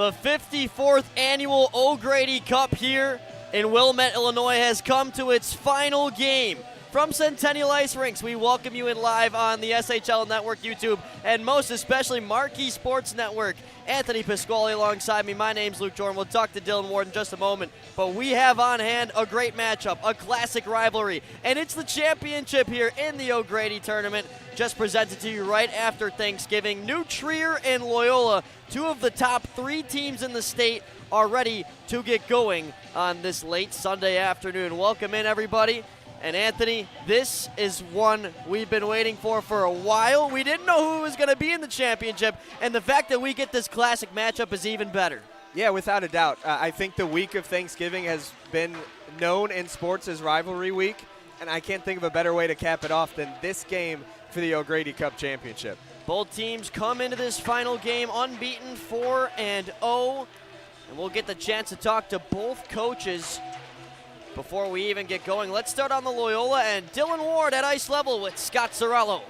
The 54th annual O'Grady Cup here in Wilmette, Illinois has come to its final game. From Centennial Ice Rinks, we welcome you in live on the SHL Network YouTube and most especially Marquee Sports Network. Anthony Pasquale alongside me. My name's Luke Jordan. We'll talk to Dylan Ward in just a moment. But we have on hand a great matchup, a classic rivalry, and it's the championship here in the O'Grady tournament, just presented to you right after Thanksgiving. New Trier and Loyola, two of the top 3 teams in the state, are ready to get going on this late Sunday afternoon. Welcome in, everybody. And Anthony, this is one we've been waiting for a while. We didn't know who was going to be in the championship, and the fact that we get this classic matchup is even better. Yeah, without a doubt. I think the week of Thanksgiving has been known in sports as rivalry week, and I can't think of a better way to cap it off than this game for the O'Grady Cup Championship. Both teams come into this final game unbeaten, 4-0, and we'll get the chance to talk to both coaches before we even get going. Let's start on the Loyola and Dylan Ward at ice level with Scott Sorello.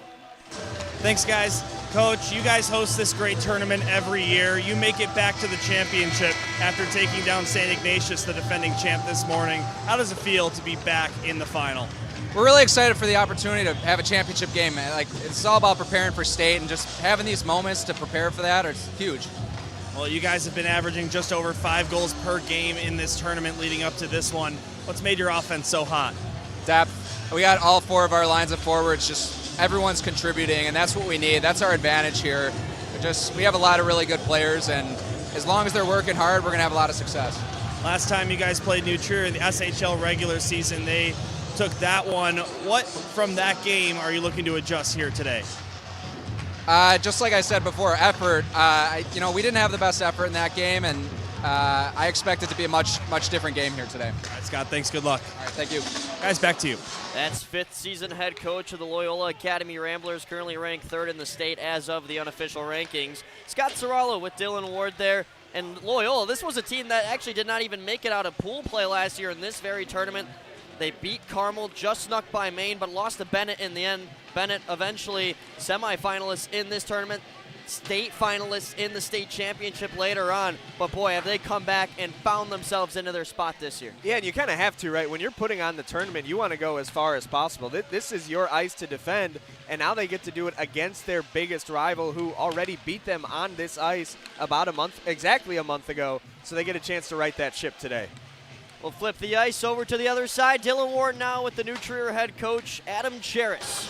Thanks, guys. Coach, you guys host this great tournament every year. You make it back to the championship after taking down St. Ignatius, the defending champ, this morning. How does it feel to be back in the final? We're really excited for the opportunity to have a championship game. It's all about preparing for state, and just having these moments to prepare for that is huge. Well, you guys have been averaging just over 5 goals per game in this tournament leading up to this one. What's made your offense so hot? Depth. We got all 4 of our lines of forwards, just everyone's contributing, and that's what we need. That's our advantage here. We have a lot of really good players, and as long as they're working hard, we're going to have a lot of success. Last time you guys played New Trier in the SHL regular season, they took that one. What from that game are you looking to adjust here today? Just like I said before, effort. We didn't have the best effort in that game, and I expect it to be a much different game here today. All right, Scott, thanks. Good luck. All right, thank you. Guys, back to you. That's 5th season head coach of the Loyola Academy Ramblers, currently ranked 3rd in the state as of the unofficial rankings. Scott Sorello with Dylan Ward there. And Loyola, this was a team that actually did not even make it out of pool play last year in this very tournament. They beat Carmel, just snuck by Maine, but lost to Bennett in the end. Bennett eventually semifinalists in this tournament, state finalists in the state championship later on. But boy, have they come back and found themselves into their spot this year. Yeah, and you kind of have to, right? When you're putting on the tournament, you want to go as far as possible. This is your ice to defend, and now they get to do it against their biggest rival who already beat them on this ice exactly a month ago. So they get a chance to right that ship today. We'll flip the ice over to the other side. Dylan Ward now with the New Trier head coach, Adam Cheris.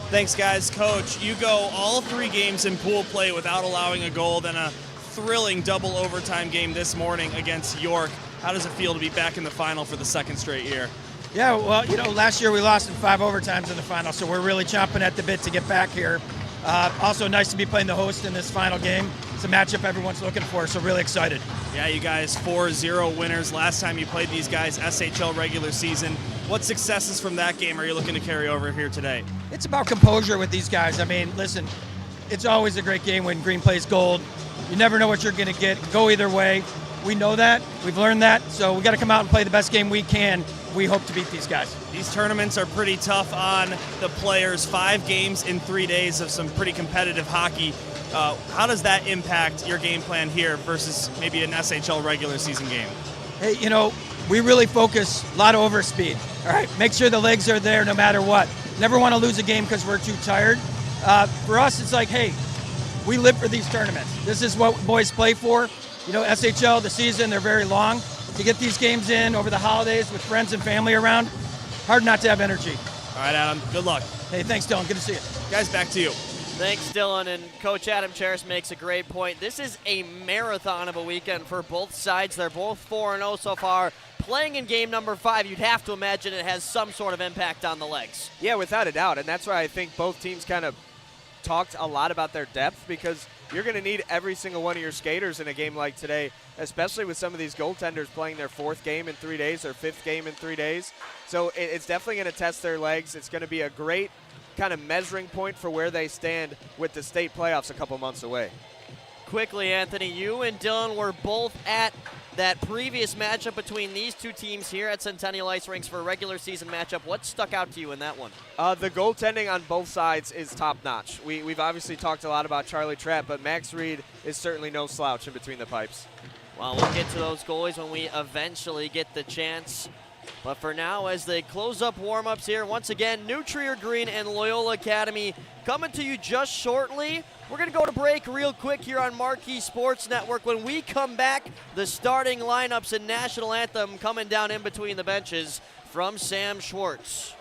Thanks, guys. Coach, you go all 3 games in pool play without allowing a goal, then a thrilling double overtime game this morning against York. How does it feel to be back in the final for the 2nd straight year? Yeah, well, last year we lost in 5 overtimes in the final, so we're really chomping at the bit to get back here. Also nice to be playing the host in this final game. It's a matchup everyone's looking for, so really excited. Yeah, you guys 4-0 winners. Last time you played these guys, SHL regular season. What successes from that game are you looking to carry over here today? It's about composure with these guys. I mean, listen, it's always a great game when green plays gold. You never know what you're going to get. Go either way. We know that. We've learned that. So we got to come out and play the best game we can. We hope to beat these guys. These tournaments are pretty tough on the players. 5 games in 3 days of some pretty competitive hockey. How does that impact your game plan here versus maybe an SHL regular season game? Hey, we really focus a lot of overspeed. All right, make sure the legs are there no matter what. Never want to lose a game because we're too tired. For us, it's like, hey, we live for these tournaments. This is what boys play for. SHL, the season, they're very long. To get these games in over the holidays with friends and family around, hard not to have energy. All right, Adam, good luck. Hey, thanks, Dylan. Good to see you. Guys, back to you. Thanks, Dylan. And Coach Adam Cheris makes a great point. This is a marathon of a weekend for both sides. They're both 4-0 so far. Playing in game number 5, you'd have to imagine it has some sort of impact on the legs. Yeah, without a doubt. And that's why I think both teams kind of talked a lot about their depth, because you're going to need every single one of your skaters in a game like today, especially with some of these goaltenders playing their 4th game in 3 days or 5th game in 3 days. So it's definitely going to test their legs. It's going to be a great kind of measuring point for where they stand with the state playoffs a couple months away. Quickly, Anthony, you and Dylan were both at that previous matchup between these two teams here at Centennial Ice Rinks for a regular season matchup. What stuck out to you in that one? The goaltending on both sides is top-notch. We've obviously talked a lot about Charlie Trapp, but Max Reed is certainly no slouch in between the pipes. Well, we'll get to those goalies when we eventually get the chance. But for now, as they close up warm-ups here, once again, New Trier Green and Loyola Academy coming to you just shortly. We're going to go to break real quick here on Marquee Sports Network. When we come back, the starting lineups and national anthem coming down in between the benches from Sam Schwartz.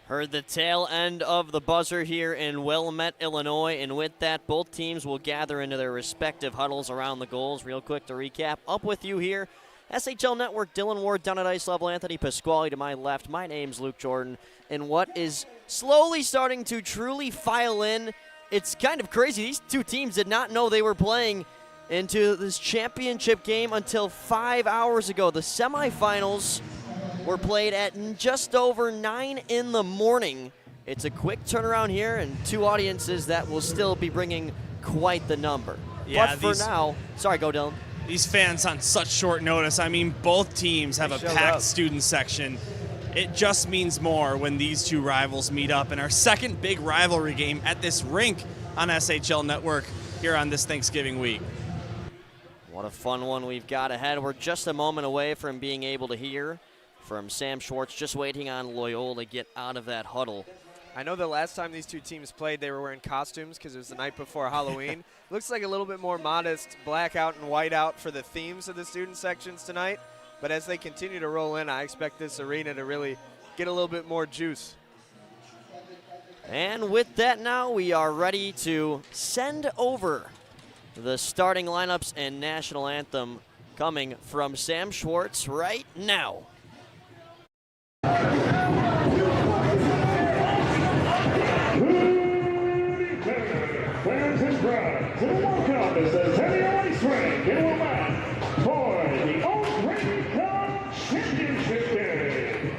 Heard the tail end of the buzzer here in Wilmette, Illinois, and with that, both teams will gather into their respective huddles around the goals. Real quick to recap, up with you here, SHL Network, Dylan Ward down at ice level, Anthony Pasquale to my left. My name's Luke Jordan, and what is slowly starting to truly file in, it's kind of crazy. These two teams did not know they were playing into this championship game until 5 hours ago. The semifinals were played at just over 9 in the morning. It's a quick turnaround here, and two audiences that will still be bringing quite the number. Yeah, but for now, sorry, go Dylan. These fans on such short notice. I mean, both teams have a packed student section. It just means more when these two rivals meet up in our second big rivalry game at this rink on SHL Network here on this Thanksgiving week. What a fun one we've got ahead. We're just a moment away from being able to hear from Sam Schwartz, just waiting on Loyola to get out of that huddle. I know the last time these two teams played, they were wearing costumes because it was the night before Halloween. Looks like a little bit more modest blackout and whiteout for the themes of the student sections tonight. But as they continue to roll in, I expect this arena to really get a little bit more juice. And with that now, we are ready to send over the starting lineups and national anthem coming from Sam Schwartz right now. Fans and crowd to welcome the Centennial Ice Rink in Wilmette for the O'Grady Cup Championship Game.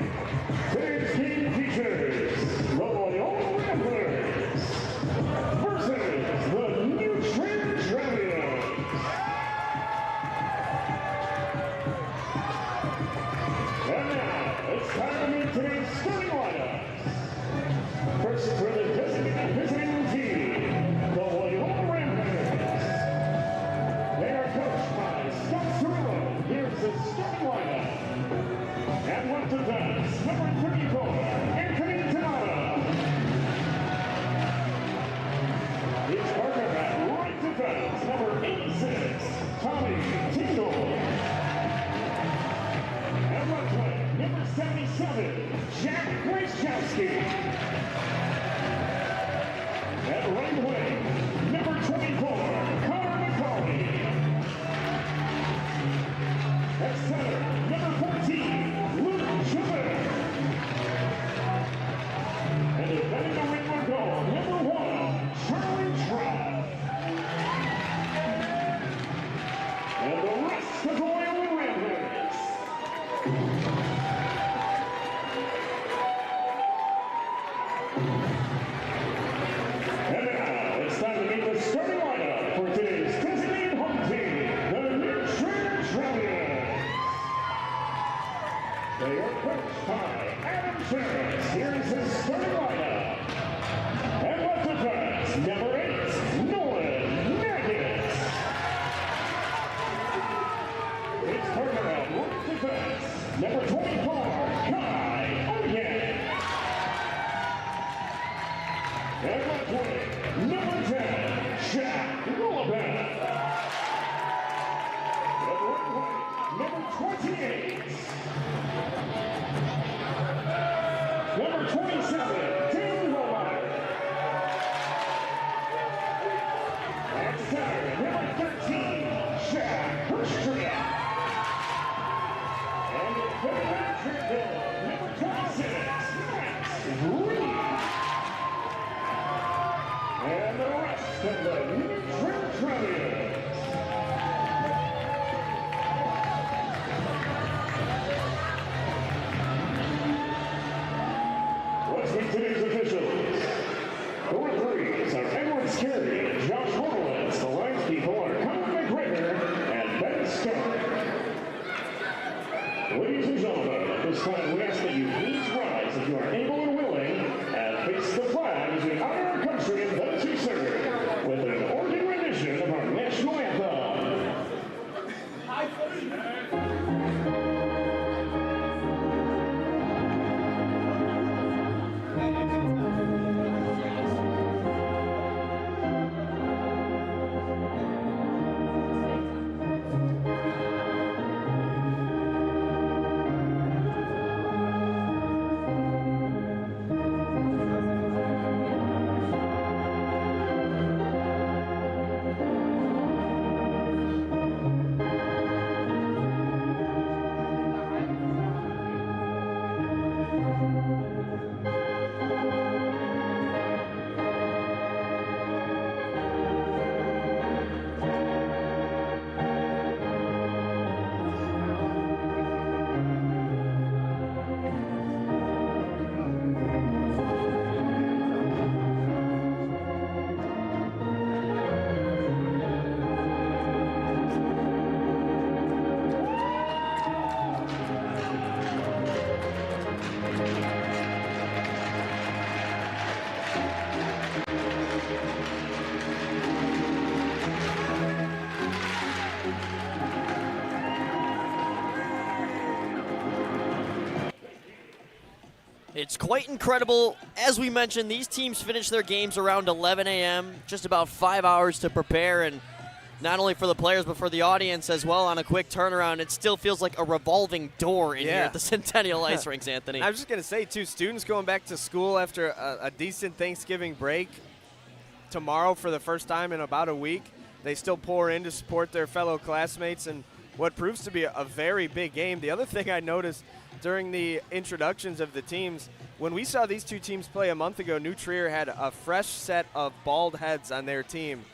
Today's game features the Loyola Ramblers versus the New Trier Dragons. And now it's time to meet today's starting lineup. First for the designated visiting team, the Loyola Ramblers. They are coached by Scott Cirillo. Here's the starting lineup. At left defense, number 34, Anthony Tanada. His partner at right defense, number 86, Tommy Tingle. At left wing, number 77, Jack Gryczkowski. At right wing, number 24, Connor McCauley. At center, number 14, Luke Schubert. And defending the ring goal, number 1, Charlie Trapp. And the rest of the Loyola Ramblers. And now, And the rest of the neutral champions. Let's meet today's officials. The referees are Edward Scarry and Josh Horowitz. The lines people are Conor McGregor and Ben Stark. Ladies and gentlemen, at this time we ask that you please rise if you are able and willing and face the flag as we honor our country and those who serve with an organ rendition of our national anthem. It's quite incredible. As we mentioned, these teams finish their games around 11 a.m., just about 5 hours to prepare, and not only for the players but for the audience as well on a quick turnaround. It still feels like a revolving door in here at the Centennial Ice Rinks, Anthony. I was just going to say, too, students going back to school after a decent Thanksgiving break tomorrow for the first time in about a week. They still pour in to support their fellow classmates in what proves to be a very big game. The other thing I noticed during the introductions of the teams, when we saw these two teams play a month ago, New Trier had a fresh set of bald heads on their team.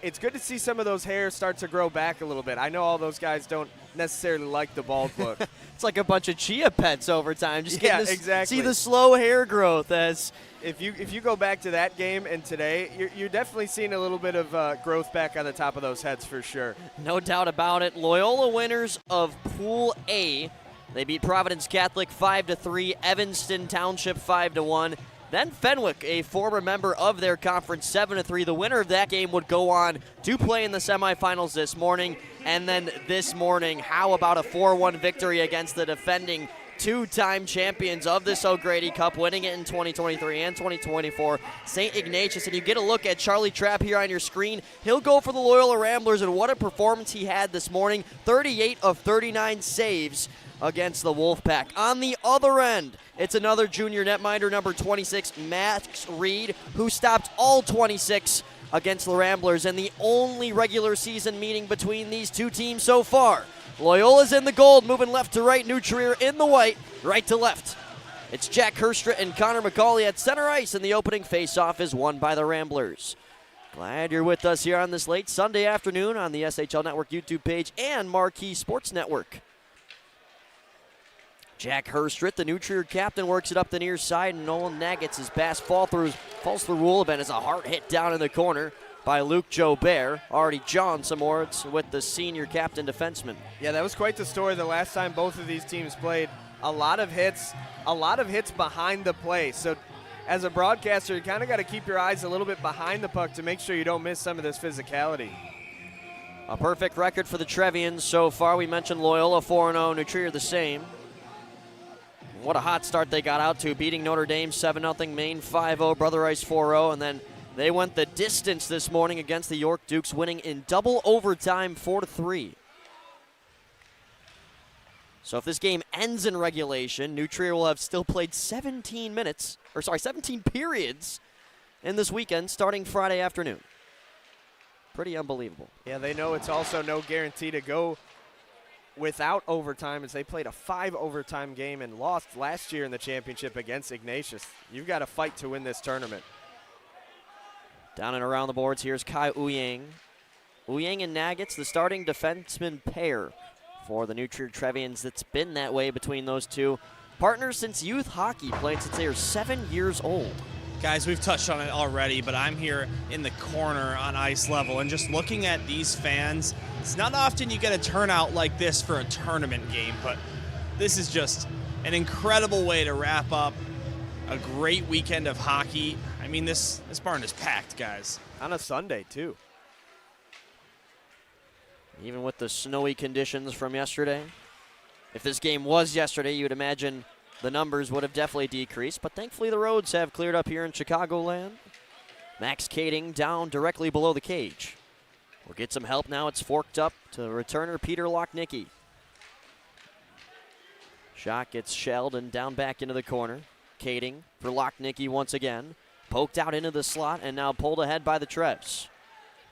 It's good to see some of those hairs start to grow back a little bit. I know all those guys don't necessarily like the bald look. It's like a bunch of chia pets over time. Just getting to exactly. see the slow hair growth. As if you go back to that game and today, you're definitely seeing a little bit of growth back on the top of those heads for sure. No doubt about it. Loyola winners of Pool A. They beat Providence Catholic 5-3, Evanston Township 5-1. Then Fenwick, a former member of their conference, 7-3. The winner of that game would go on to play in the semifinals this morning. And then this morning, how about a 4-1 victory against the defending two-time champions of this O'Grady Cup, winning it in 2023 and 2024, St. Ignatius. And you get a look at Charlie Trapp here on your screen. He'll go for the Loyola Ramblers, and what a performance he had this morning. 38 of 39 saves against the Wolfpack. On the other end, it's another junior netminder, number 26, Max Reed, who stopped all 26 against the Ramblers in the only regular season meeting between these two teams so far. Loyola's in the gold, moving left to right. New Trier in the white, right to left. It's Jack Herstrit and Connor McCauley at center ice, and the opening faceoff is won by the Ramblers. Glad you're with us here on this late Sunday afternoon on the SHL Network YouTube page and Marquee Sports Network. Jack Herstrit, the New Trier captain, works it up the near side, and Nolan Nagets, his pass falls through Ruhleben as a hard hit down in the corner by Luke Jobert. Already John some words with the senior captain defenseman. Yeah, that was quite the story the last time both of these teams played. A lot of hits behind the play. So as a broadcaster, you kind of got to keep your eyes a little bit behind the puck to make sure you don't miss some of this physicality. A perfect record for the Trevians so far. We mentioned Loyola 4-0, New Trier the same. What a hot start they got out to, beating Notre Dame 7-0, Maine 5-0, Brother Rice 4-0, and then they went the distance this morning against the York Dukes, winning in double overtime 4-3. So if this game ends in regulation, New Trier will have still played 17 periods in this weekend starting Friday afternoon. Pretty unbelievable. Yeah, they know it's also no guarantee to go without overtime, as they played a 5 overtime game and lost last year in the championship against Ignatius. You've got to fight to win this tournament. Down and around the boards, here's Kai Uyang. Uyang and Nagets, the starting defenseman pair for the New Trier Trevians. That's been that way between those two. Partners since youth hockey, played since they were 7 years old. Guys, we've touched on it already, but I'm here in the corner on ice level, and just looking at these fans, it's not often you get a turnout like this for a tournament game, but this is just an incredible way to wrap up a great weekend of hockey. I mean, this barn is packed, guys. On a Sunday, too. Even with the snowy conditions from yesterday. If this game was yesterday, you would imagine the numbers would have definitely decreased, but thankfully the roads have cleared up here in Chicagoland. Max Kading down directly below the cage. We'll get some help now. It's forked up to returner Peter Lochnicki. Shot gets shelled and down back into the corner. Kading for Lochnicki once again. Poked out into the slot and now pulled ahead by the Trevs.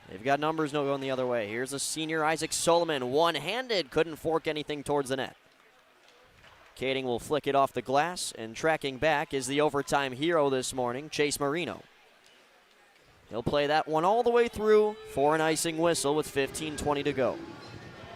They've got numbers no going the other way. Here's a senior Isaac Solomon, one-handed, couldn't fork anything towards the net. Kading will flick it off the glass, and tracking back is the overtime hero this morning, Chase Marino. He'll play that one all the way through for an icing whistle with 15:20 to go.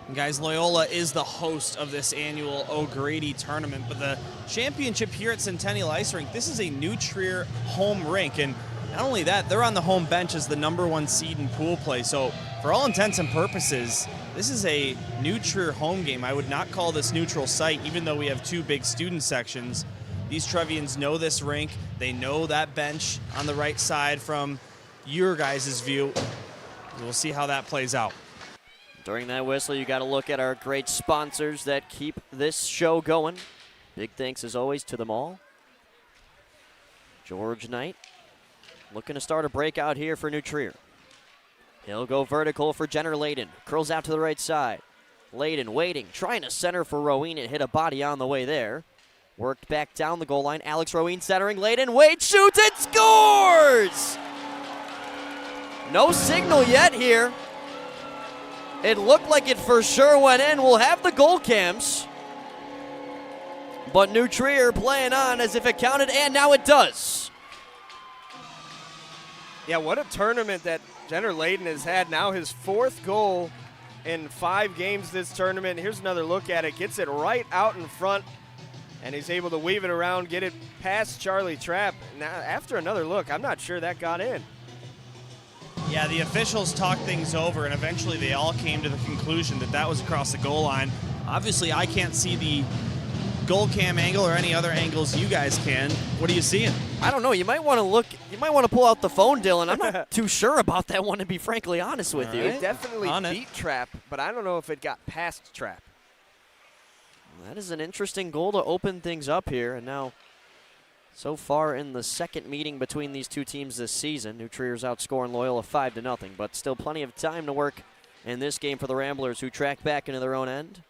And guys, Loyola is the host of this annual O'Grady tournament, but the championship here at Centennial Ice Rink, this is a New Trier home rink, and not only that, they're on the home bench as the #1 seed in pool play. So for all intents and purposes, this is a New Trier home game. I would not call this neutral site, even though we have two big student sections. These Trevians know this rink. They know that bench on the right side from your guys' view. We'll see how that plays out. During that whistle, you got to look at our great sponsors that keep this show going. Big thanks, as always, to them all. George Knight looking to start a breakout here for New Trier. He'll go vertical for Jenner Layden. Curls out to the right side. Layden waiting, trying to center for Roween. It hit a body on the way there. Worked back down the goal line. Alex Roween centering. Layden waits, shoots, and scores! No signal yet here. It looked like it for sure went in. We'll have the goal cams. But New Trier playing on as if it counted, and now it does. Yeah, what a tournament that Jenner Layden has had. Now his 4th goal in 5 games this tournament. Here's another look at it. Gets it right out in front, and he's able to weave it around, get it past Charlie Trapp. Now, after another look, I'm not sure that got in. Yeah, the officials talked things over, and eventually they all came to the conclusion that that was across the goal line. Obviously, I can't see the goal cam angle or any other angles you guys can. What are you seeing? I don't know. You might want to look. You might want to pull out the phone, Dylan. I'm not too sure about that one, to be frankly honest with you. It definitely On it. beat Trapp, but I don't know if it got past Trapp. That is an interesting goal to open things up here. And now, so far in the second meeting between these two teams this season, New Trier's outscoring Loyola 5-0, but still plenty of time to work in this game for the Ramblers, who track back into their own end.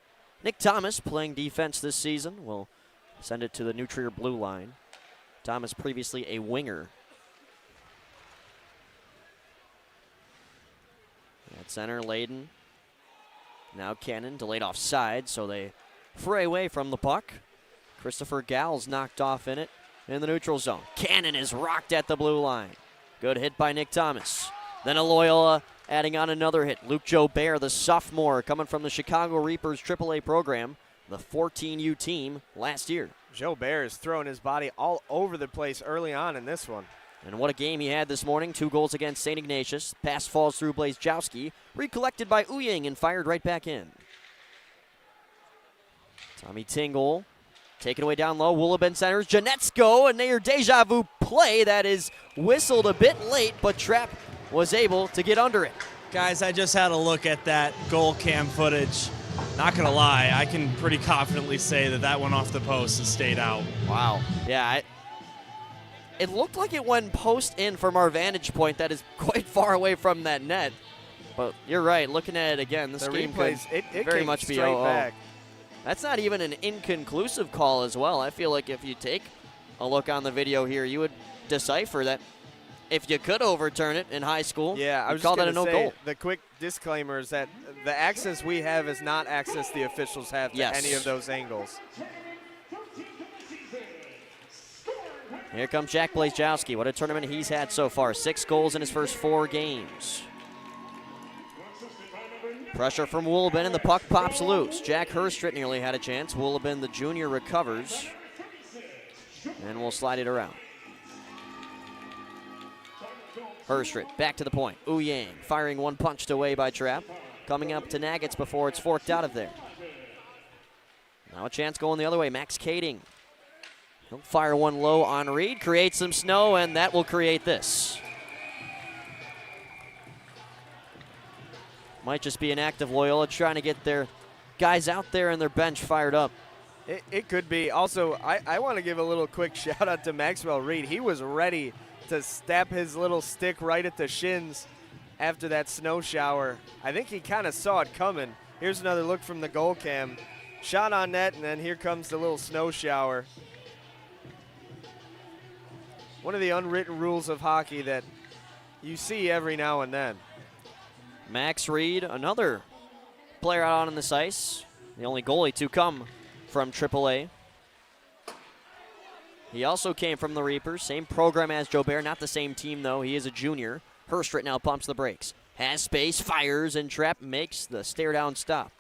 Nick Thomas, playing defense this season, will send it to the New Trier blue line. Thomas previously a winger. At center, Layden. Now Cannon, delayed offside, so they fray away from the puck. Christopher Gall's knocked off in it in the neutral zone. Cannon is rocked at the blue line. Good hit by Nick Thomas. Then a Loyola adding on another hit. Luke Joubert, the sophomore, coming from the Chicago Reapers AAA program, the 14U team last year. Joubert is throwing his body all over the place early on in this one. And what a game he had this morning. 2 goals against St. Ignatius. Pass falls through Blazejowski. Recollected by Uyang and fired right back in. Tommy Tingle taken away down low. Woolabin centers. Janetsko, a near deja vu play that is whistled a bit late, but Trapp was able to get under it. Guys, I just had a look at that goal cam footage. Not going to lie, I can pretty confidently say that that went off the post and stayed out. Wow. Yeah, it looked like it went post in from our vantage point that is quite far away from that net. But you're right, looking at it again, this The game replays, could it very came much be straight 0-0. back. That's not even an inconclusive call as well. I feel like if you take a look on the video here, you would decipher that if you could overturn it in high school, Yeah, I you'd was call just that a going to no say, goal. the quick disclaimer is that the access we have is not access the officials have to Yes. any of those angles. Here comes Jack Blazejowski. What a tournament he's had so far. 6 goals in his first 4 games. Pressure from Woolabin, and the puck pops loose. Jack Herstritt nearly had a chance. Woolabin, the junior, recovers. And we'll slide it around. Herstritt back to the point. Ouyang firing one punched away by Trapp. Coming up to Nagets before it's forked out of there. Now a chance going the other way. Max Kading. He'll fire one low on Reed. Create some snow, and that will create this. Might just be an act of Loyola trying to get their guys out there and their bench fired up. It could be. Also, I want to give a little quick shout out to Maxwell Reed. He was ready to stab his little stick right at the shins after that snow shower. I think he kind of saw it coming. Here's another look from the goal cam. Shot on net, and then here comes the little snow shower. One of the unwritten rules of hockey that you see every now and then. Max Reed, another player out on this ice. The only goalie to come from AAA. He also came from the Reapers. Same program as Jobert, not the same team though. He is a junior. Herstritt now pumps the brakes. Has space, fires, and Trapp makes the stare down stop.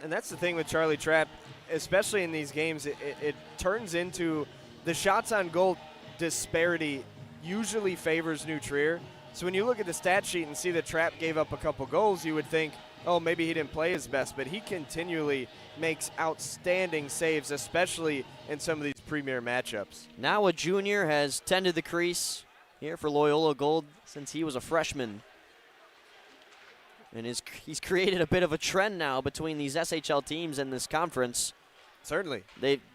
And that's the thing with Charlie Trapp, especially in these games, it turns into the shots on goal disparity usually favors New Trier. So when you look at the stat sheet and see that Trapp gave up a couple goals, you would think, oh, maybe he didn't play his best, but he continually makes outstanding saves, especially in some of these premier matchups. Now a junior has tended the crease here for Loyola Gold since he was a freshman. And he's created a bit of a trend now between these SHL teams and this conference. Certainly.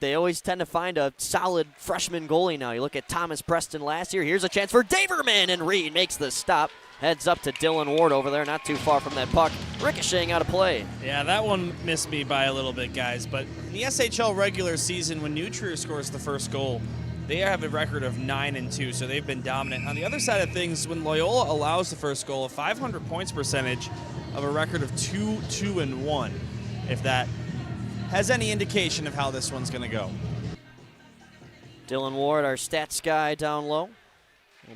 They always tend to find a solid freshman goalie now. You look at Thomas Preston last year. Here's a chance for Daverman, and Reed makes the stop. Heads up to Dylan Ward over there, not too far from that puck. Ricocheting out of play. Yeah, that one missed me by a little bit, guys. But in the SHL regular season, when New Trier scores the first goal, they have a record of 9-2, so they've been dominant. On the other side of things, when Loyola allows the first goal, a 500 points percentage of a record of 2-2-1, if that has any indication of how this one's going to go. Dylan Ward, our stats guy down low,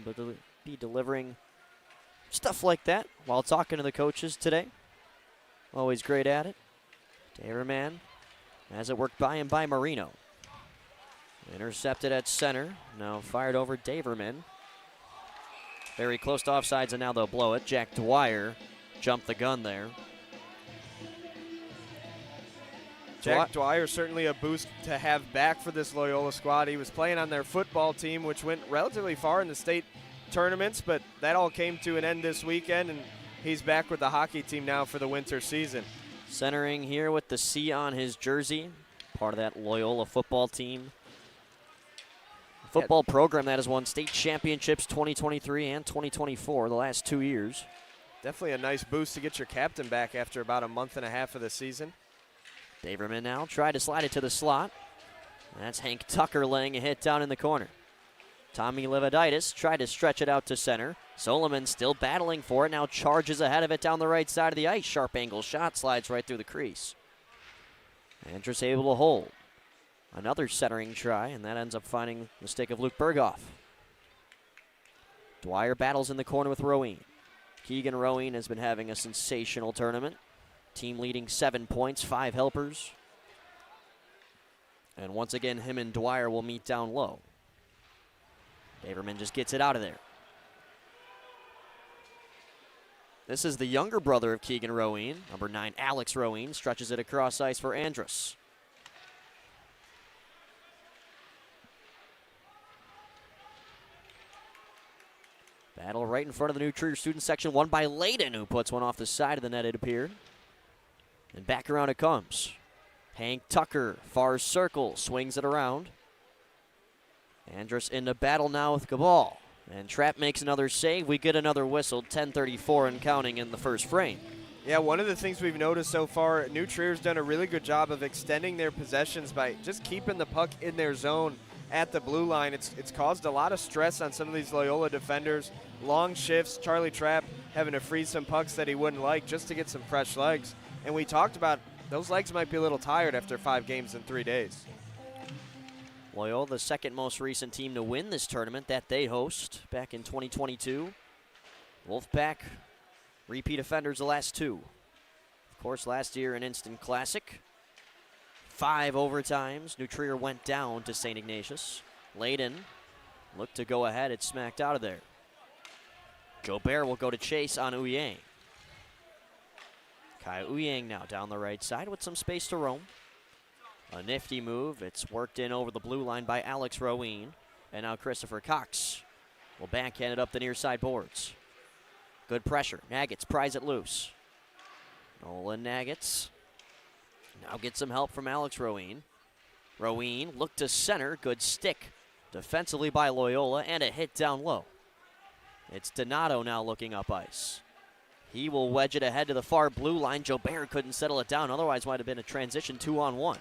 will be delivering stuff like that while talking to the coaches today. Always great at it. Daverman has it worked by him by Marino. Intercepted at center. Now fired over Daverman. Very close to offsides, and now they'll blow it. Jack Dwyer jumped the gun there. Jack Dwyer, certainly a boost to have back for this Loyola squad. He was playing on their football team, which went relatively far in the state tournaments, but that all came to an end this weekend, and he's back with the hockey team now for the winter season. Centering here with the C on his jersey, part of that Loyola football team. Football program that has won state championships 2023 and 2024 the last 2 years. Definitely a nice boost to get your captain back after about a month and a half of the season. Daverman now tried to slide it to the slot. That's Hank Tucker laying a hit down in the corner. Tommy Livaditis tried to stretch it out to center. Solomon still battling for it, now charges ahead of it down the right side of the ice. Sharp angle shot slides right through the crease. Andrus able to hold. Another centering try, and that ends up finding the stick of Luke Berghoff. Dwyer battles in the corner with Roween. Keegan Roween has been having a sensational tournament. Team leading 7 points, 5 helpers. And once again, him and Dwyer will meet down low. Daverman just gets it out of there. This is the younger brother of Keegan Roween. Number 9, Alex Roween, stretches it across ice for Andrus. Battle right in front of the New Trier student section, won by Layden, who puts one off the side of the net, it appeared. And back around it comes. Hank Tucker, far circle, swings it around. Andrus into battle now with Cabal. And Trapp makes another save. We get another whistle, 10:34 and counting in the first frame. Yeah, one of the things we've noticed so far, New Trier's done a really good job of extending their possessions by just keeping the puck in their zone at the blue line. It's caused a lot of stress on some of these Loyola defenders. Long shifts, Charlie Trapp having to freeze some pucks that he wouldn't like just to get some fresh legs. And we talked about those legs might be a little tired after 5 games in 3 days. Loyola, the second most recent team to win this tournament that they host back in 2022. Wolfpack, repeat offenders the last two. Of course, last year an instant classic. 5 overtimes. New Trier went down to St. Ignatius. Layden looked to go ahead. It's smacked out of there. Jobert will go to chase on Ouyang. Kai Ouyang now down the right side with some space to roam. A nifty move. It's worked in over the blue line by Alex Roween. And now Christopher Cox will backhand it up the near side boards. Good pressure. Nuggets pries it loose. Nolan Nuggets now gets some help from Alex Roween. Roween looked to center. Good stick defensively by Loyola and a hit down low. It's Donato now looking up ice. He will wedge it ahead to the far blue line. Jobert couldn't settle it down. Otherwise might have been a transition 2-on-1.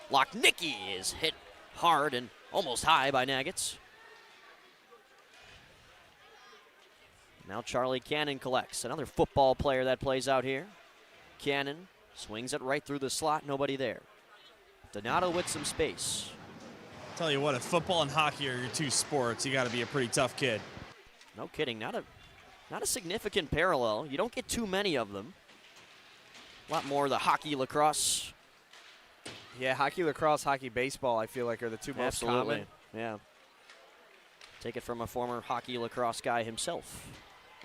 Lochnicki is hit hard and almost high by Nuggets. Now Charlie Cannon collects. Another football player that plays out here. Cannon swings it right through the slot. Nobody there. Donato with some space. Tell you what, if football and hockey are your two sports, you got to be a pretty tough kid. No kidding. Not a significant parallel. You don't get too many of them. A lot more of the hockey, lacrosse. Yeah, hockey, lacrosse, hockey, baseball, I feel like are the two most common. Yeah. Take it from a former hockey lacrosse guy himself.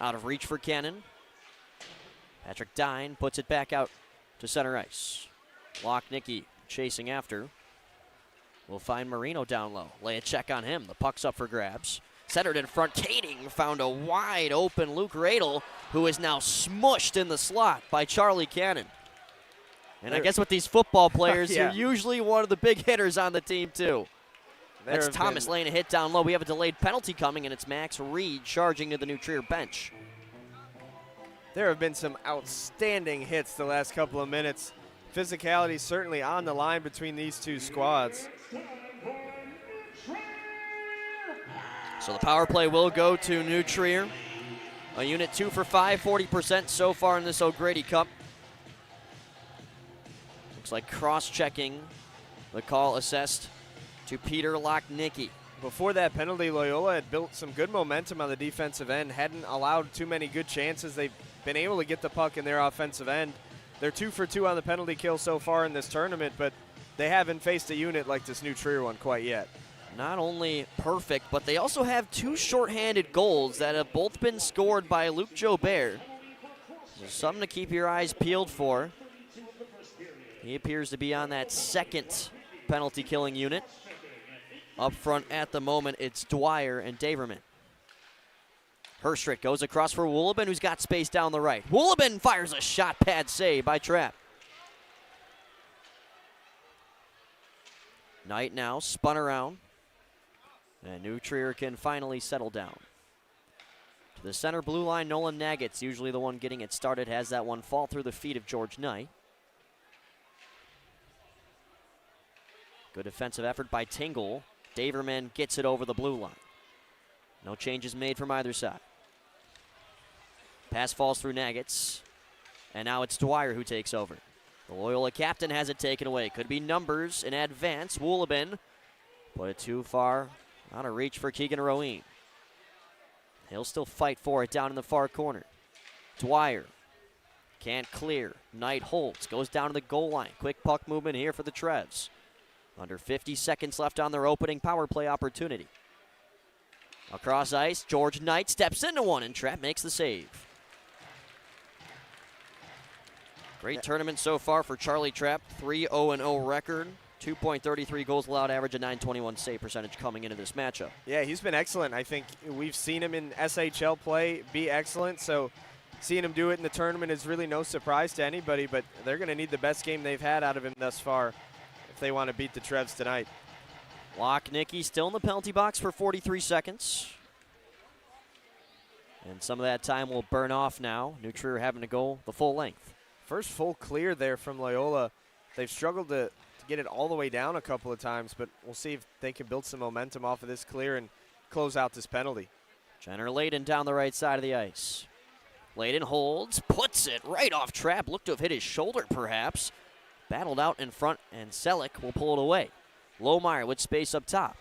Out of reach for Cannon. Patrick Dine puts it back out to center ice. Lochnicki chasing after. We'll find Marino down low. Lay a check on him. The puck's up for grabs. Centered in front. Kading found a wide open Luke Radel, who is now smushed in the slot by Charlie Cannon. And I guess with these football players, Yeah. you're usually one of the big hitters on the team, too. That's have Thomas been- laying a hit down low. We have a delayed penalty coming, and it's Max Reed charging to the New Trier bench. There have been some outstanding hits the last couple of minutes. Physicality certainly on the line between these two squads. So the power play will go to New Trier. A unit 2 for 5, 40% so far in this O'Grady Cup. Looks like cross-checking the call assessed to Peter Lochnicki. Before that penalty, Loyola had built some good momentum on the defensive end, hadn't allowed too many good chances. They've been able to get the puck in their offensive end. They're 2 for 2 on the penalty kill so far in this tournament, but they haven't faced a unit like this New Trier one quite yet. Not only perfect, but they also have 2 shorthanded goals that have both been scored by Luke Jobert. So something to keep your eyes peeled for. He appears to be on that second penalty killing unit. Up front at the moment, it's Dwyer and Daverman. Herstrick goes across for Woolabin, who's got space down the right. Woolabin fires a shot pad save by Trapp. Knight now spun around. And New Trier can finally settle down. To the center blue line, Nolan Nuggets, usually the one getting it started, has that one fall through the feet of George Knight. Good defensive effort by Tingle. Daverman gets it over the blue line. No changes made from either side. Pass falls through Nuggets. And now it's Dwyer who takes over. The Loyola captain has it taken away. Could be numbers in advance. Woolabin put it too far. Out of reach for Keegan Roween. He'll still fight for it down in the far corner. Dwyer can't clear. Knight holds. Goes down to the goal line. Quick puck movement here for the Trevs. Under 50 seconds left on their opening power play opportunity. Across ice, George Knight steps into one, and Trapp makes the save. Great tournament so far for Charlie Trapp. 3-0-0 record. 2.33 goals allowed average, a 921 save percentage coming into this matchup. Yeah, he's been excellent. I think we've seen him in SHL play be excellent, so seeing him do it in the tournament is really no surprise to anybody, but they're going to need the best game they've had out of him thus far if they want to beat the Trevs tonight. Lochnicki still in the penalty box for 43 seconds. And some of that time will burn off now. New Trier having to go the full length. First full clear there from Loyola. They've struggled to get it all the way down a couple of times, but we'll see if they can build some momentum off of this clear and close out this penalty. Jenner Layden down the right side of the ice. Layden holds, puts it right off Trapp. Looked to have hit his shoulder perhaps. Battled out in front, and Selleck will pull it away. Lohmeyer with space up top.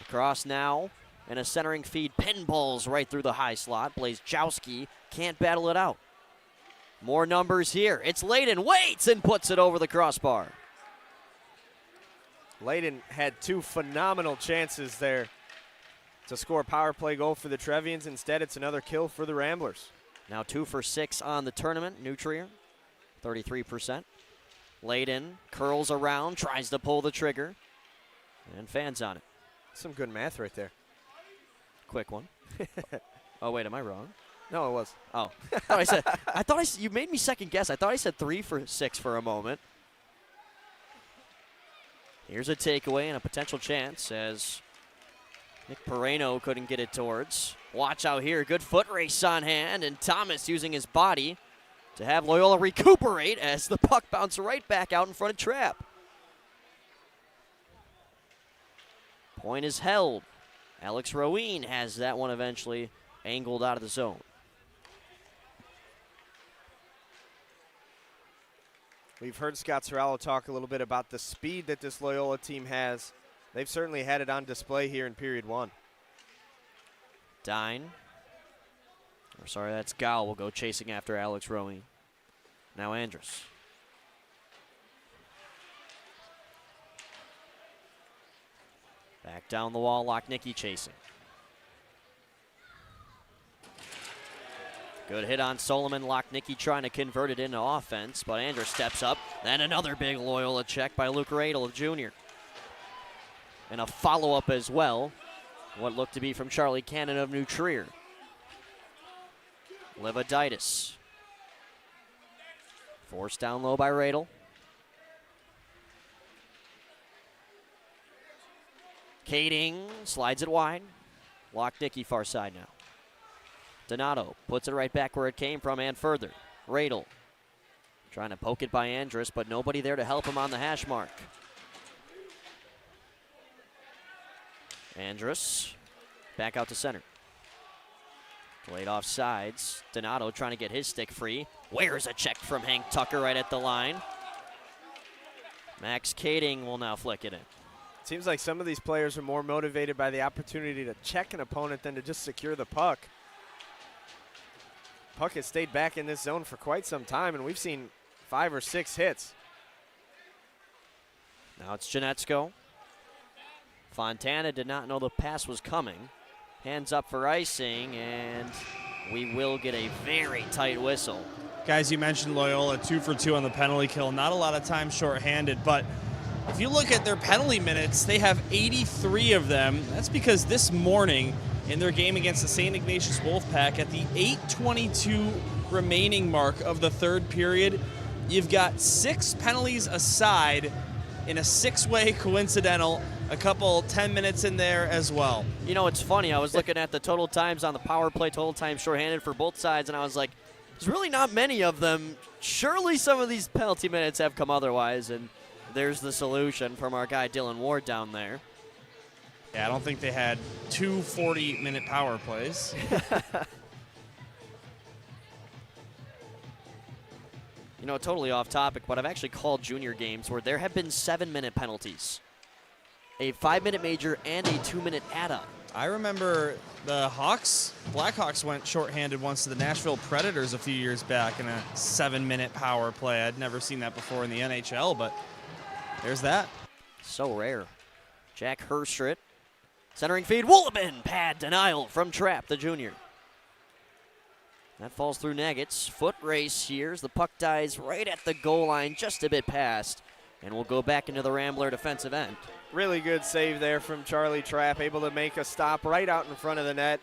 Across now, and a centering feed. Pinballs right through the high slot. Blazejowski can't battle it out. More numbers here. It's Layden, waits and puts it over the crossbar. Layden had 2 phenomenal chances there to score a power play goal for the Trevians. Instead, it's another kill for the Ramblers. Now 2 for 6 on the tournament. Nutrier, 33%. Layden curls around, tries to pull the trigger, and fans on it. Some good math right there. Quick one. Oh, wait, am I wrong? No, it was. Oh, I thought you made me second guess. I thought I said 3 for 6 for a moment. Here's a takeaway and a potential chance as Nick Pereno couldn't get it towards. Watch out here, good foot race on hand, and Thomas using his body to have Loyola recuperate as the puck bounced right back out in front of Trapp. Point is held. Alex Roween has that one eventually angled out of the zone. We've heard Scott Serralo talk a little bit about the speed that this Loyola team has. They've certainly had it on display here in period 1. That's Gao will go chasing after Alex Roween. Now Andrus. Back down the wall, Lochnicki chasing. Good hit on Solomon. Lochnicki trying to convert it into offense, but Andrus steps up. Then another big Loyola check by Luke Radel Jr. And a follow-up as well. What looked to be from Charlie Cannon of New Trier. Livaditis. Forced down low by Radel. Kading slides it wide. Lochnicki far side now. Donato puts it right back where it came from and further. Radel trying to poke it by Andrus, but nobody there to help him on the hash mark. Andrus back out to center. Played off sides. Donato trying to get his stick free. Where's a check from Hank Tucker right at the line. Max Kading will now flick it in. Seems like some of these players are more motivated by the opportunity to check an opponent than to just secure the puck. Puck has stayed back in this zone for quite some time, and we've seen 5 or 6 hits. Now it's Janetsko. Fontana did not know the pass was coming. Hands up for icing, and we will get a very tight whistle. Guys, you mentioned Loyola 2 for 2 on the penalty kill. Not a lot of time shorthanded, but if you look at their penalty minutes, they have 83 of them. That's because this morning in their game against the St. Ignatius Wolfpack at the 8:22 remaining mark of the third period, you've got 6 penalties aside in a 6-way coincidental, a couple 10 minutes in there as well. You know, it's funny. I was looking at the total times on the power play, total time shorthanded for both sides, and I was like, there's really not many of them. Surely some of these penalty minutes have come otherwise, and there's the solution from our guy Dylan Ward down there. Yeah, I don't think they had 2 40-minute power plays. You know, totally off topic, but I've actually called junior games where there have been 7-minute penalties. A 5-minute major and a 2-minute add-on. I remember the Blackhawks went shorthanded once to the Nashville Predators a few years back in a 7-minute power play. I'd never seen that before in the NHL, but there's that. So rare. Jack Herstrit. Centering feed, Woolabin. Pad denial from Trapp, the junior. That falls through Nuggets. Foot race here as the puck dies right at the goal line, just a bit past. And we'll go back into the Rambler defensive end. Really good save there from Charlie Trapp, able to make a stop right out in front of the net.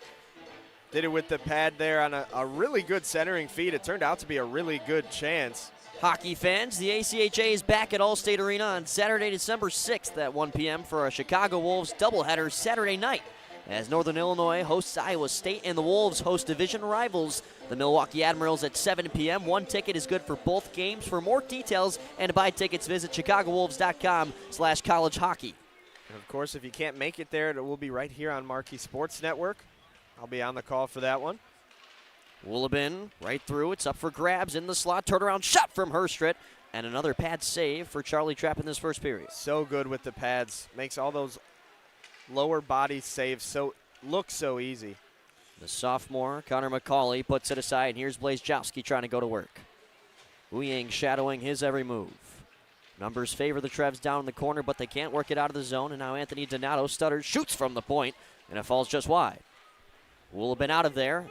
Did it with the pad there on a really good centering feed. It turned out to be a really good chance. Hockey fans, the ACHA is back at Allstate Arena on Saturday, December 6th at 1 p.m. for a Chicago Wolves doubleheader Saturday night, as Northern Illinois hosts Iowa State and the Wolves host division rivals, the Milwaukee Admirals, at 7 p.m. One ticket is good for both games. For more details and to buy tickets, visit chicagowolves.com/collegehockey. And of course, if you can't make it there, it will be right here on Marquee Sports Network. I'll be on the call for that one. Woolabin right through. It's up for grabs in the slot. Turnaround shot from Herstrit. And another pad save for Charlie Trapp in this first period. So good with the pads. Makes all those lower body saves look so easy. The sophomore, Connor McCauley, puts it aside, and here's Blazejowski trying to go to work. Wu Yang shadowing his every move. Numbers favor the Trevs down in the corner, but they can't work it out of the zone, and now Anthony Donato stutters, shoots from the point, and it falls just wide. Will have been out of there,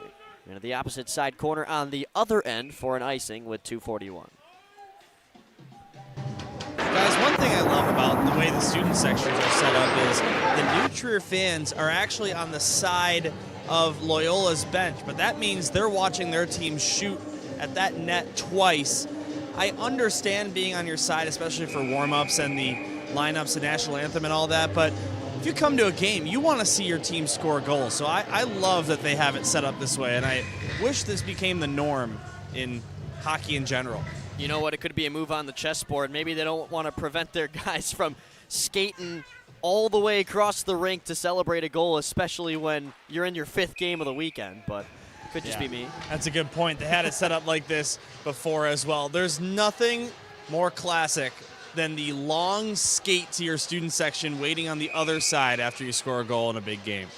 into the opposite side corner on the other end for an icing with 2:41. Guys, one thing I love about the way the student sections are set up is the New Trier fans are actually on the side of Loyola's bench, but that means they're watching their team shoot at that net twice. I understand being on your side, especially for warm-ups and the lineups, the national anthem and all that, but if you come to a game, you want to see your team score goals. So I love that they have it set up this way, and I wish this became the norm in hockey in general. You know what? It could be a move on the chessboard. Maybe they don't want to prevent their guys from skating all the way across the rink to celebrate a goal, especially when you're in your 5th game of the weekend, but could just be me. That's a good point. They had it set up like this before as well. There's nothing more classic than the long skate to your student section waiting on the other side after you score a goal in a big game.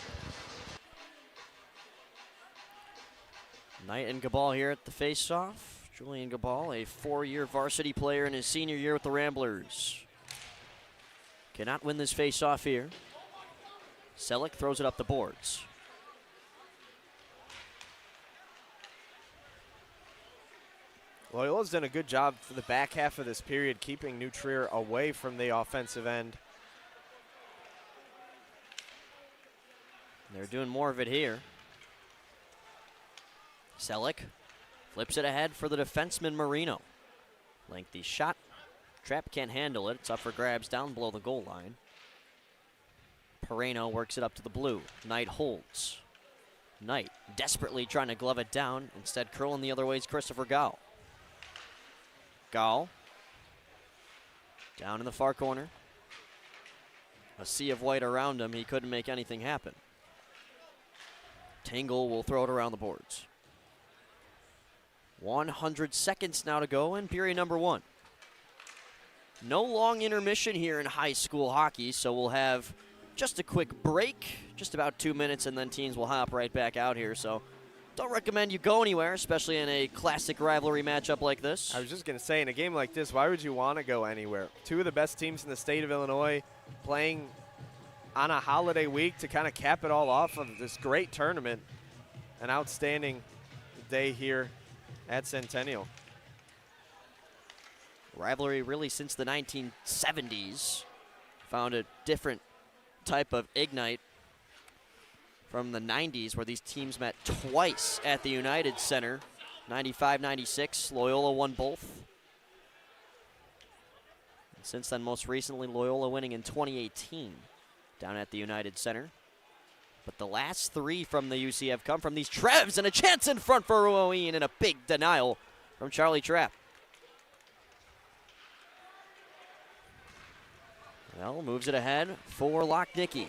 Knight and Gabal here at the face-off. Julian Gabal, a 4-year varsity player in his senior year with the Ramblers. Cannot win this face-off here. Selleck throws it up the boards. Loyola's done a good job for the back half of this period, keeping New Trier away from the offensive end. They're doing more of it here. Selleck flips it ahead for the defenseman Marino. Lengthy shot. Trapp can't handle it. It's up for grabs down below the goal line. Pereno works it up to the blue. Knight holds. Knight desperately trying to glove it down. Instead, curling the other way is Christopher Gall. Gall down in the far corner. A sea of white around him. He couldn't make anything happen. Tingle will throw it around the boards. 100 seconds now to go in period number 1. No long intermission here in high school hockey, so we'll have just a quick break, just about 2 minutes, and then teams will hop right back out here. So don't recommend you go anywhere, especially in a classic rivalry matchup like this. I was just going to say, in a game like this, why would you want to go anywhere? 2 of the best teams in the state of Illinois playing on a holiday week to kind of cap it all off of this great tournament. An outstanding day here at Centennial. Rivalry really since the 1970s. Found a different type of ignite from the 90s where these teams met twice at the United Center. 95-96, Loyola won both. And since then, most recently, Loyola winning in 2018 down at the United Center. But the last 3 from the UC have come from these Trevs, and a chance in front for Ruoin and a big denial from Charlie Trapp. Well, moves it ahead for Lochnicki.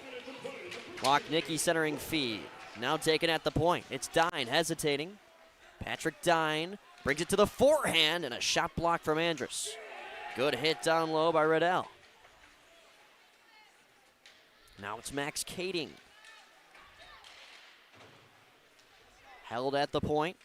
Lochnicki centering feed. Now taken at the point. It's Dine hesitating. Patrick Dine brings it to the forehand, and a shot block from Andrus. Good hit down low by Riddell. Now it's Max Kading. Held at the point.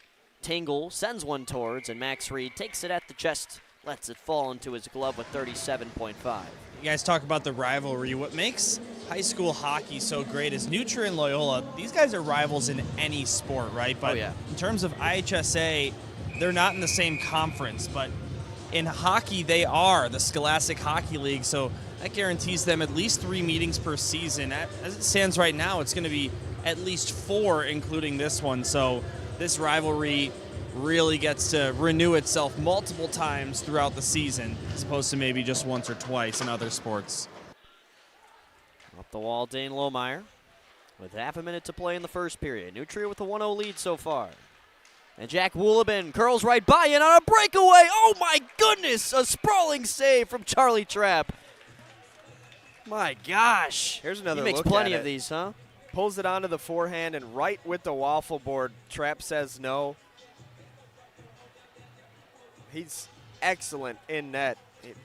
Tingle sends one towards, and Max Reed takes it at the chest, lets it fall into his glove with 37.5. You guys talk about the rivalry. What makes high school hockey so great is New Trier and Loyola. These guys are rivals in any sport, right? But in terms of IHSA, they're not in the same conference. But in hockey, they are the Scholastic Hockey League. So that guarantees them at least 3 meetings per season. As it stands right now, it's going to be at least 4, including this one. So this rivalry really gets to renew itself multiple times throughout the season, as opposed to maybe just once or twice in other sports. Up the wall, Dane Lohmeyer with half a minute to play in the first period. New Trier with a 1-0 lead so far. And Jack Woolabin curls right by and on a breakaway. Oh my goodness, a sprawling save from Charlie Trapp. My gosh. Here's another He makes look plenty at of it. these, huh? Pulls it onto the forehand, and right with the waffle board, Trapp says no. He's excellent in net.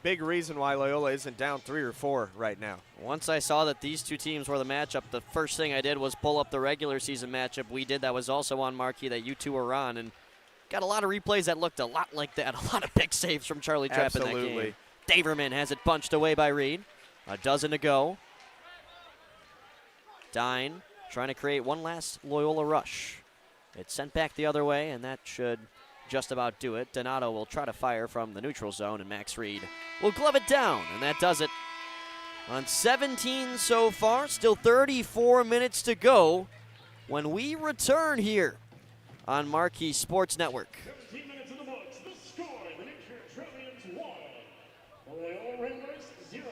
Big reason why Loyola isn't down 3 or 4 right now. Once I saw that these two teams were the matchup, the first thing I did was pull up the regular season matchup we did that was also on marquee that you two were on, and got a lot of replays that looked a lot like that. A lot of big saves from Charlie Trapp in that game. Daverman has it punched away by Reed. A dozen to go. Dine trying to create one last Loyola rush. It's sent back the other way, and that should just about do it. Donato will try to fire from the neutral zone, and Max Reed will glove it down, and that does it. On 17 so far, still 34 minutes to go when we return here on Marquee Sports Network. 17 minutes in the books. The score, the New York Trojans 1. The Loyola Ramblers 0.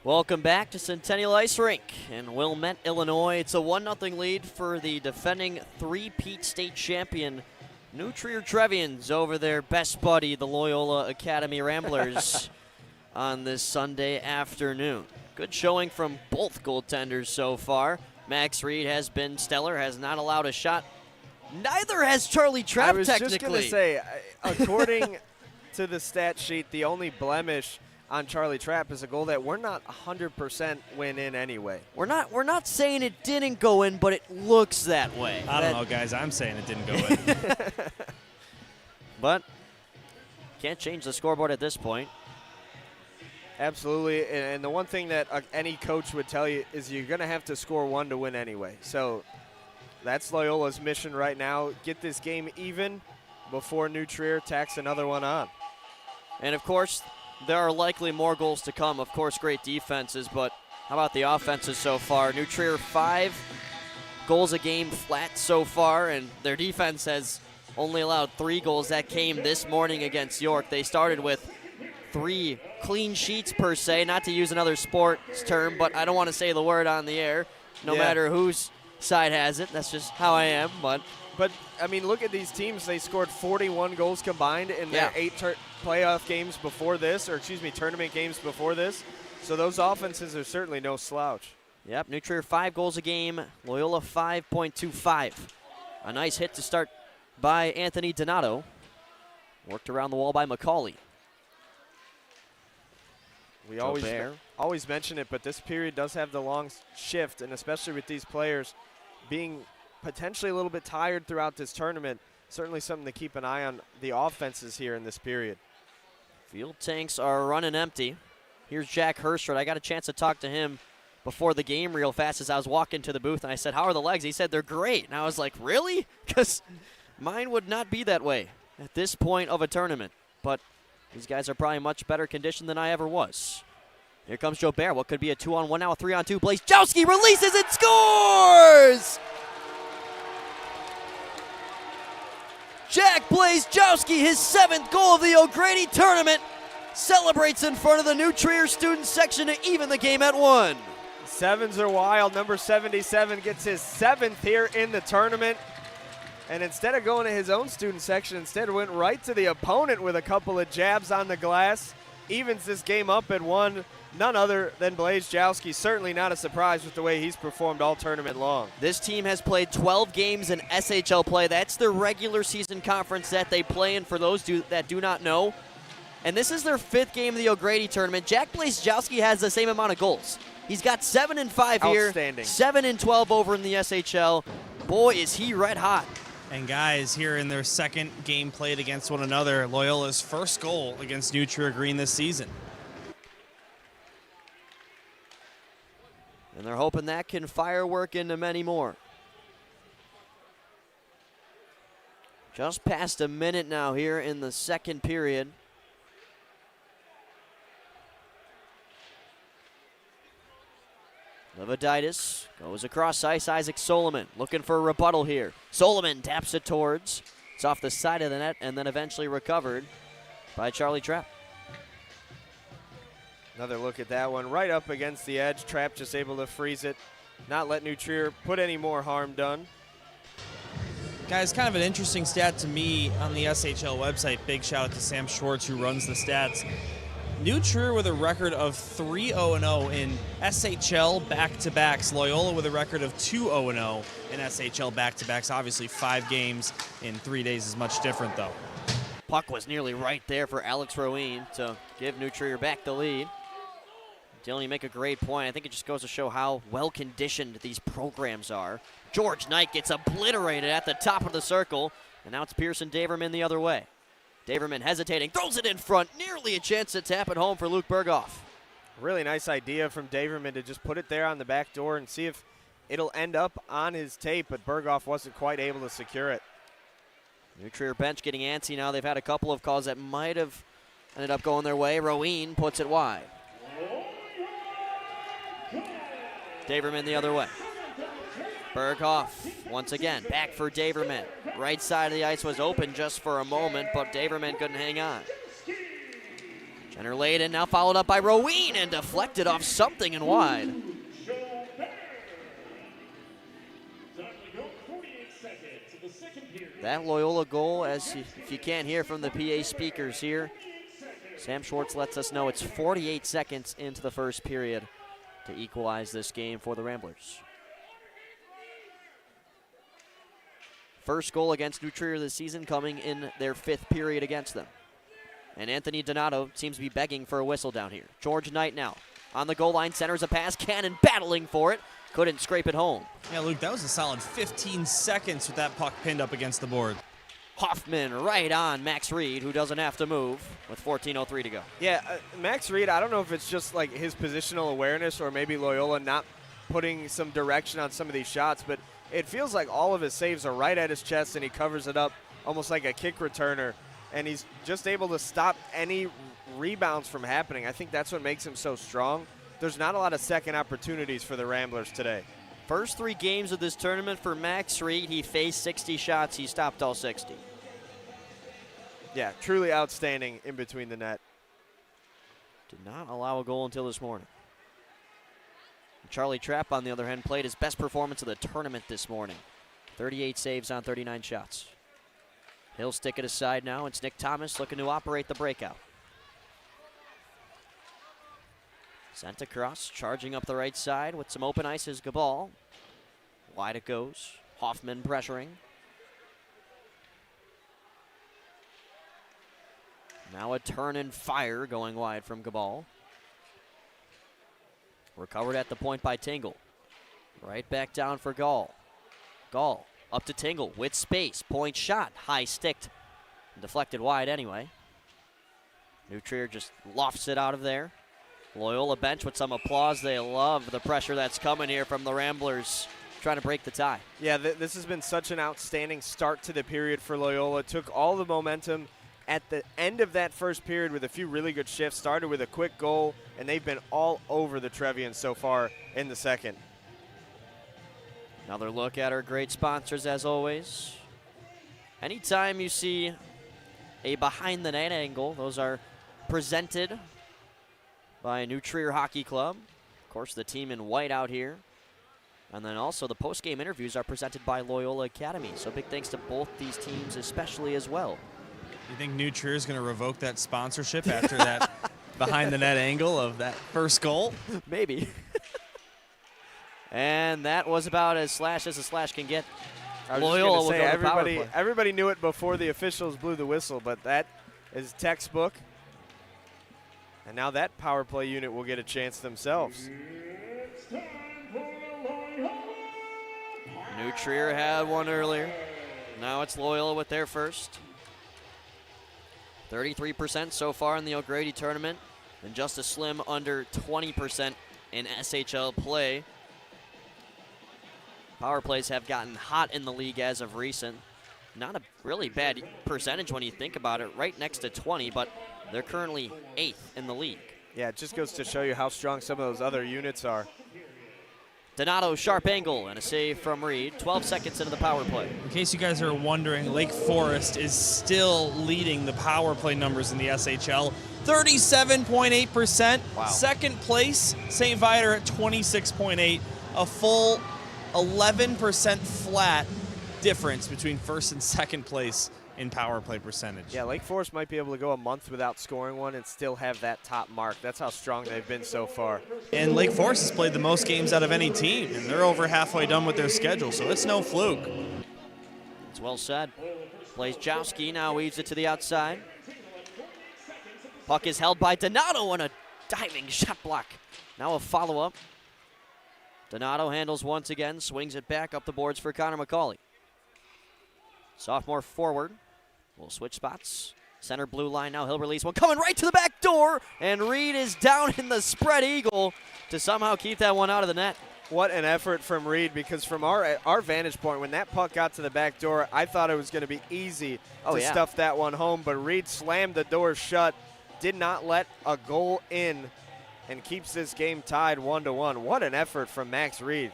Welcome back to Centennial Ice Rink in Wilmette, Illinois. It's a 1-0 lead for the defending three-peat state champion New Trier Trevians over their best buddy, the Loyola Academy Ramblers, on this Sunday afternoon. Good showing from both goaltenders so far. Max Reed has been stellar, has not allowed a shot. Neither has Charlie Trapp, technically. I was just going to say, according to the stat sheet, the only blemish on Charlie Trapp is a goal that we're not 100% win in anyway. We're not saying it didn't go in, but it looks that way. I don't know, guys. I'm saying it didn't go in. But can't change the scoreboard at this point. Absolutely, and the one thing that any coach would tell you is you're going to have to score one to win anyway. So that's Loyola's mission right now. Get this game even before New Trier tacks another one on. And, of course, there are likely more goals to come. Of course, great defenses, but how about the offenses so far? New Trier 5 goals a game flat so far, and their defense has only allowed 3 goals. That came this morning against York. They started with 3 clean sheets per se, not to use another sports term, but I don't want to say the word on the air, no matter whose side has it. That's just how I am. But I mean, look at these teams. They scored 41 goals combined in their 8 playoff games before this, or excuse me, tournament games before this. So those offenses are certainly no slouch. Yep, New Trier 5 goals a game, Loyola 5.25. A nice hit to start by Anthony Donato. Worked around the wall by McCauley. We always mention it, but this period does have the long shift, and especially with these players being potentially a little bit tired throughout this tournament, certainly something to keep an eye on the offenses here in this period. Field tanks are running empty. Here's Jack Herstrud. I got a chance to talk to him before the game real fast as I was walking to the booth, and I said, how are the legs? He said, they're great. And I was like, really? Because mine would not be that way at this point of a tournament. But These guys are probably much better conditioned than I ever was. Here comes Jobert. What could be a 2-on-1 now, a 3-on-2. Blazejowski releases and scores! Jack Blazejowski, his 7th goal of the O'Grady tournament, celebrates in front of the New Trier student section to even the game at 1. Sevens are wild. Number 77 gets his 7th here in the tournament. And instead of going to his own student section, instead went right to the opponent with a couple of jabs on the glass. Evens this game up at 1. None other than Blazejowski. Certainly not a surprise with the way he's performed all tournament long. This team has played 12 games in SHL play. That's their regular season conference that they play in, for those that do not know. And this is their 5th game of the O'Grady tournament. Jack Blazejowski has the same amount of goals. He's got 7 and 5 here. Outstanding. 7 and 12 over in the SHL. Boy, is he red hot. And guys, here in their 2nd game played against one another, Loyola's 1st goal against New Trier Green this season. And they're hoping that can firework into many more. Just past a minute now here in the 2nd period. Leviditis goes across ice. Isaac Solomon looking for a rebuttal here. Solomon taps it towards. It's off the side of the net and then eventually recovered by Charlie Trapp. Another look at that one. Right up against the edge. Trapp just able to freeze it. Not let New Trier put any more harm done. Guys, kind of an interesting stat to me on the SHL website. Big shout out to Sam Schwartz, who runs the stats. New Trier with a record of 3-0-0 in SHL back-to-backs. Loyola with a record of 2-0-0 in SHL back-to-backs. Obviously, 5 games in 3 days is much different, though. Puck was nearly right there for Alex Rowan to give New Trier back the lead. Dylan, you make a great point. I think it just goes to show how well-conditioned these programs are. George Knight gets obliterated at the top of the circle, and now it's Pearson Daverman the other way. Daverman hesitating, throws it in front, nearly a chance to tap it home for Luke Berghoff. Really nice idea from Daverman to just put it there on the back door and see if it'll end up on his tape, but Berghoff wasn't quite able to secure it. New Trier bench getting antsy now. They've had a couple of calls that might have ended up going their way. Rowan puts it wide. Daverman the other way. Berghoff once again back for Daverman. Right side of the ice was open just for a moment, but Daverman couldn't hang on. Jenner laid in, now followed up by Rowan and deflected off something and wide. That Loyola goal, if you can't hear from the PA speakers here, Sam Schwartz lets us know it's 48 seconds into the 1st period to equalize this game for the Ramblers. First goal against New Trier this season coming in their 5th period against them. And Anthony Donato seems to be begging for a whistle down here. George Knight now on the goal line, centers a pass. Cannon battling for it. Couldn't scrape it home. Yeah, Luke, that was a solid 15 seconds with that puck pinned up against the board. Hoffman right on Max Reed, who doesn't have to move with 14:03 to go. Yeah, Max Reed, I don't know if it's just like his positional awareness or maybe Loyola not putting some direction on some of these shots, but it feels like all of his saves are right at his chest and he covers it up almost like a kick returner, and he's just able to stop any rebounds from happening. I think that's what makes him so strong. There's not a lot of second opportunities for the Ramblers today. First 3 games of this tournament for Max Reed, he faced 60 shots. He stopped all 60. Yeah, truly outstanding in between the net. Did not allow a goal until this morning. Charlie Trapp, on the other hand, played his best performance of the tournament this morning. 38 saves on 39 shots. He'll stick it aside now. It's Nick Thomas looking to operate the breakout. Sent across, charging up the right side with some open ice is Gabal. Wide it goes. Hoffman pressuring. Now a turn and fire going wide from Gabal. Recovered at the point by Tingle. Right back down for Gall. Gall up to Tingle with space. Point shot. High sticked. Deflected wide anyway. New Trier just lofts it out of there. Loyola bench with some applause. They love the pressure that's coming here from the Ramblers trying to break the tie. Yeah, this has been such an outstanding start to the period for Loyola. Took all the momentum at the end of that first period with a few really good shifts, started with a quick goal, and they've been all over the Trevians so far in the second. Another look at our great sponsors as always. Anytime you see a behind the net angle, those are presented by New Trier Hockey Club. Of course, the team in white out here. And then also the post-game interviews are presented by Loyola Academy. So big thanks to both these teams especially as well. You think New Trier is going to revoke that sponsorship after that behind the net angle of that first goal? Maybe. And that was about as a slash can get. I was Loyola will just go gonna to say, power play. everybody knew it before the officials blew the whistle, but that is textbook. And now that power play unit will get a chance themselves. It's time for Loyola. New Trier had one earlier. Now it's Loyola with their first. 33% so far in the O'Grady tournament, and just a slim under 20% in SHL play. Power plays have gotten hot in the league as of recent. Not a really bad percentage when you think about it, right next to 20, but they're currently 8th in the league. Yeah, it just goes to show you how strong some of those other units are. Donato, sharp angle, and a save from Reed. 12 seconds into the power play. In case you guys are wondering, Lake Forest is still leading the power play numbers in the SHL. 37.8%. Wow. Second place, St. Viator at 26.8. A full 11% flat difference between first and second place in power play percentage. Yeah, Lake Forest might be able to go a month without scoring one and still have that top mark. That's how strong they've been so far. And Lake Forest has played the most games out of any team, and they're over halfway done with their schedule, so it's no fluke. It's well said. Plays Jowski, now weaves it to the outside. Puck is held by Donato on a diving shot block. Now a follow-up. Donato handles once again, swings it back up the boards for Connor McCauley. Sophomore forward will switch spots. Center blue line now, he'll release one. Coming right to the back door, and Reed is down in the spread eagle to somehow keep that one out of the net. What an effort from Reed, because from our vantage point, when that puck got to the back door, I thought it was going to be easy to stuff that one home, but Reed slammed the door shut, did not let a goal in, and keeps this game tied 1-1. What an effort from Max Reed.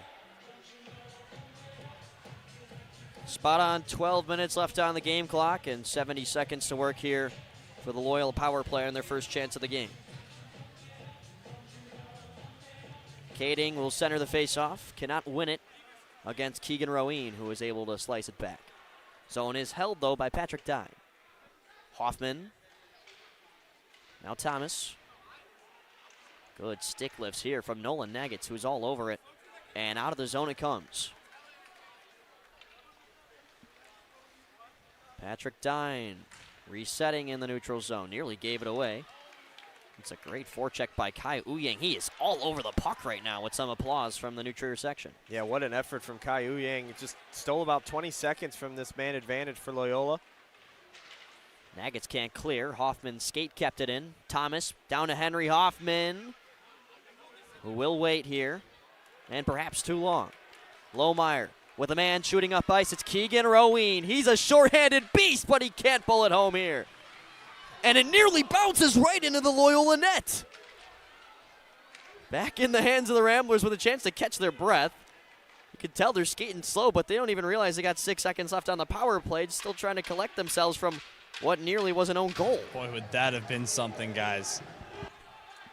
Spot on, 12 minutes left on the game clock and 70 seconds to work here for the Loyola power play on their first chance of the game. Kading will center the faceoff, cannot win it against Keegan Roween, who is able to slice it back. Zone is held, though, by Patrick Dye. Hoffman. Now Thomas. Good stick lifts here from Nolan Nagitz, who's all over it. And out of the zone it comes. Patrick Dine resetting in the neutral zone. Nearly gave it away. It's a great forecheck by Kai Uyang. He is all over the puck right now with some applause from the New Trier section. Yeah, what an effort from Kai Uyang. Just stole about 20 seconds from this man advantage for Loyola. Nagitz can't clear. Hoffman skate kept it in. Thomas down to Henry Hoffman, who will wait here, and perhaps too long. Lohmeyer with a man shooting up ice. It's Keegan Roween. He's a short-handed beast, but he can't pull it home here. And it nearly bounces right into the Loyola net. Back in the hands of the Ramblers with a chance to catch their breath. You can tell they're skating slow, but they don't even realize they got 6 seconds left on the power play, still trying to collect themselves from what nearly was an own goal. Boy, would that have been something, guys.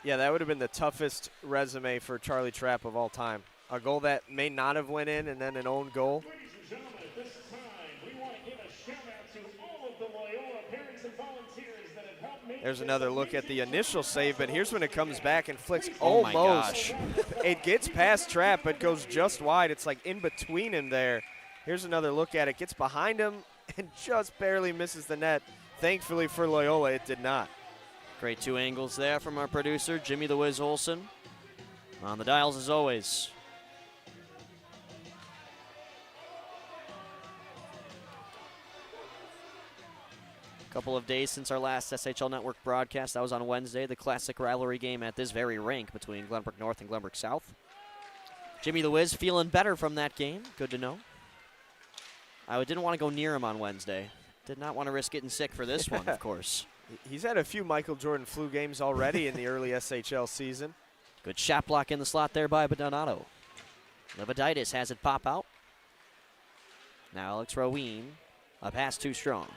Yeah, that would have been the toughest resume for Charlie Trapp of all time. A goal that may not have went in, and then an own goal. Ladies and gentlemen, at this time, we want to give a shout out to all of the Loyola parents and volunteers that have helped make There's another look at the initial save, but here's when it comes back and flicks Oh my almost. gosh. It gets past Trapp, but goes just wide. It's like in between him there. Here's another look at it. Gets behind him and just barely misses the net. Thankfully for Loyola, it did not. Great two angles there from our producer, Jimmy the Wiz Olson. On the dials as always. Couple of days since our last SHL Network broadcast. That was on Wednesday, the classic rivalry game at this very rink between Glenbrook North and Glenbrook South. Jimmy the Wiz feeling better from that game. Good to know. I didn't want to go near him on Wednesday. Did not want to risk getting sick for this one, of course. He's had a few Michael Jordan flu games already in the early SHL season. Good shot block in the slot there by Donato. Leviditis has it pop out. Now Alex Roween, a pass too strong.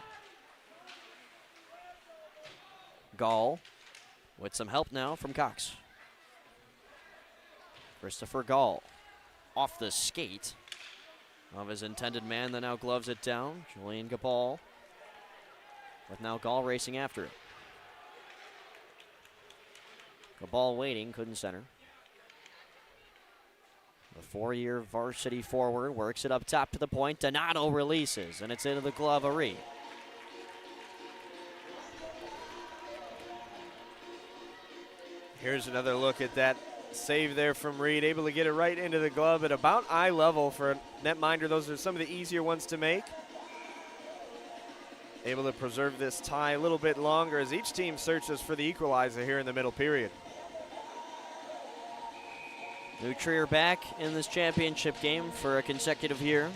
Gall with some help now from Cox. Christopher Gall off the skate of his intended man, that now gloves it down. Julian Gabal with now Gall racing after it. Gabal waiting, couldn't center. The 4-year varsity forward works it up top to the point. Donato releases, and it's into the glove of Reed. Here's another look at that save there from Reed, able to get it right into the glove at about eye level for a netminder. Those are some of the easier ones to make. Able to preserve this tie a little bit longer as each team searches for the equalizer here in the middle period. New Trier back in this championship game for a consecutive year.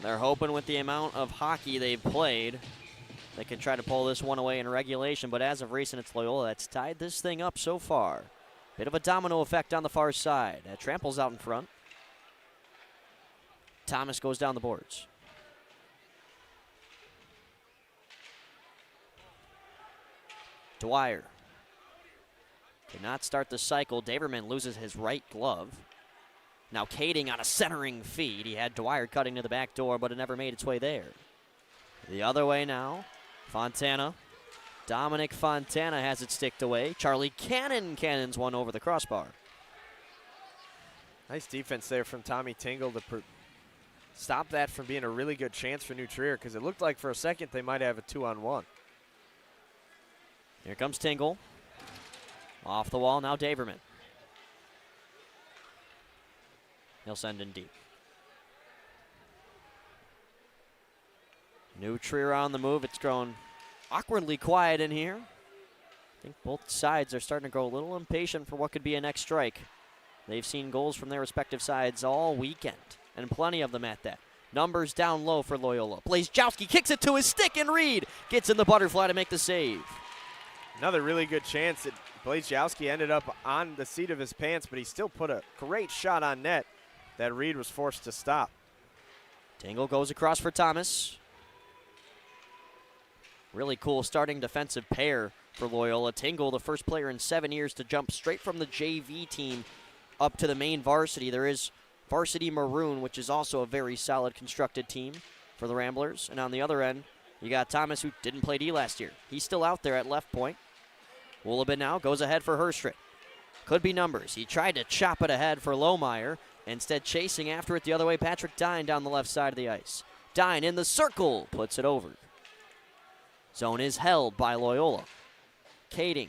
They're hoping with the amount of hockey they've played, they can try to pull this one away in regulation, but as of recent, it's Loyola that's tied this thing up so far. Bit of a domino effect on the far side. Trample's out in front. Thomas goes down the boards. Dwyer cannot start the cycle. Daverman loses his right glove. Now Kading on a centering feed. He had Dwyer cutting to the back door, but it never made its way there. The other way now. Fontana. Dominic Fontana has it sticked away. Charlie cannons one over the crossbar. Nice defense there from Tommy Tingle to stop that from being a really good chance for New Trier, because it looked like for a second they might have a 2-on-1. Here comes Tingle. Off the wall, now Daverman. He'll send in deep. New Trier on the move. It's grown awkwardly quiet in here. I think both sides are starting to grow a little impatient for what could be a next strike. They've seen goals from their respective sides all weekend, and plenty of them at that. Numbers down low for Loyola. Blazejowski kicks it to his stick, and Reed gets in the butterfly to make the save. Another really good chance that Blazejowski ended up on the seat of his pants, but he still put a great shot on net that Reed was forced to stop. Tingle goes across for Thomas. Really cool starting defensive pair for Loyola. Tingle, the first player in 7 years to jump straight from the JV team up to the main varsity. There is Varsity Maroon, which is also a very solid constructed team for the Ramblers. And on the other end, you got Thomas, who didn't play D last year. He's still out there at left point. Woolabin now goes ahead for Herstrick. Could be numbers. He tried to chop it ahead for Lohmeyer. Instead, chasing after it the other way, Patrick Dine down the left side of the ice. Dine in the circle, puts it over. Zone is held by Loyola. Kading.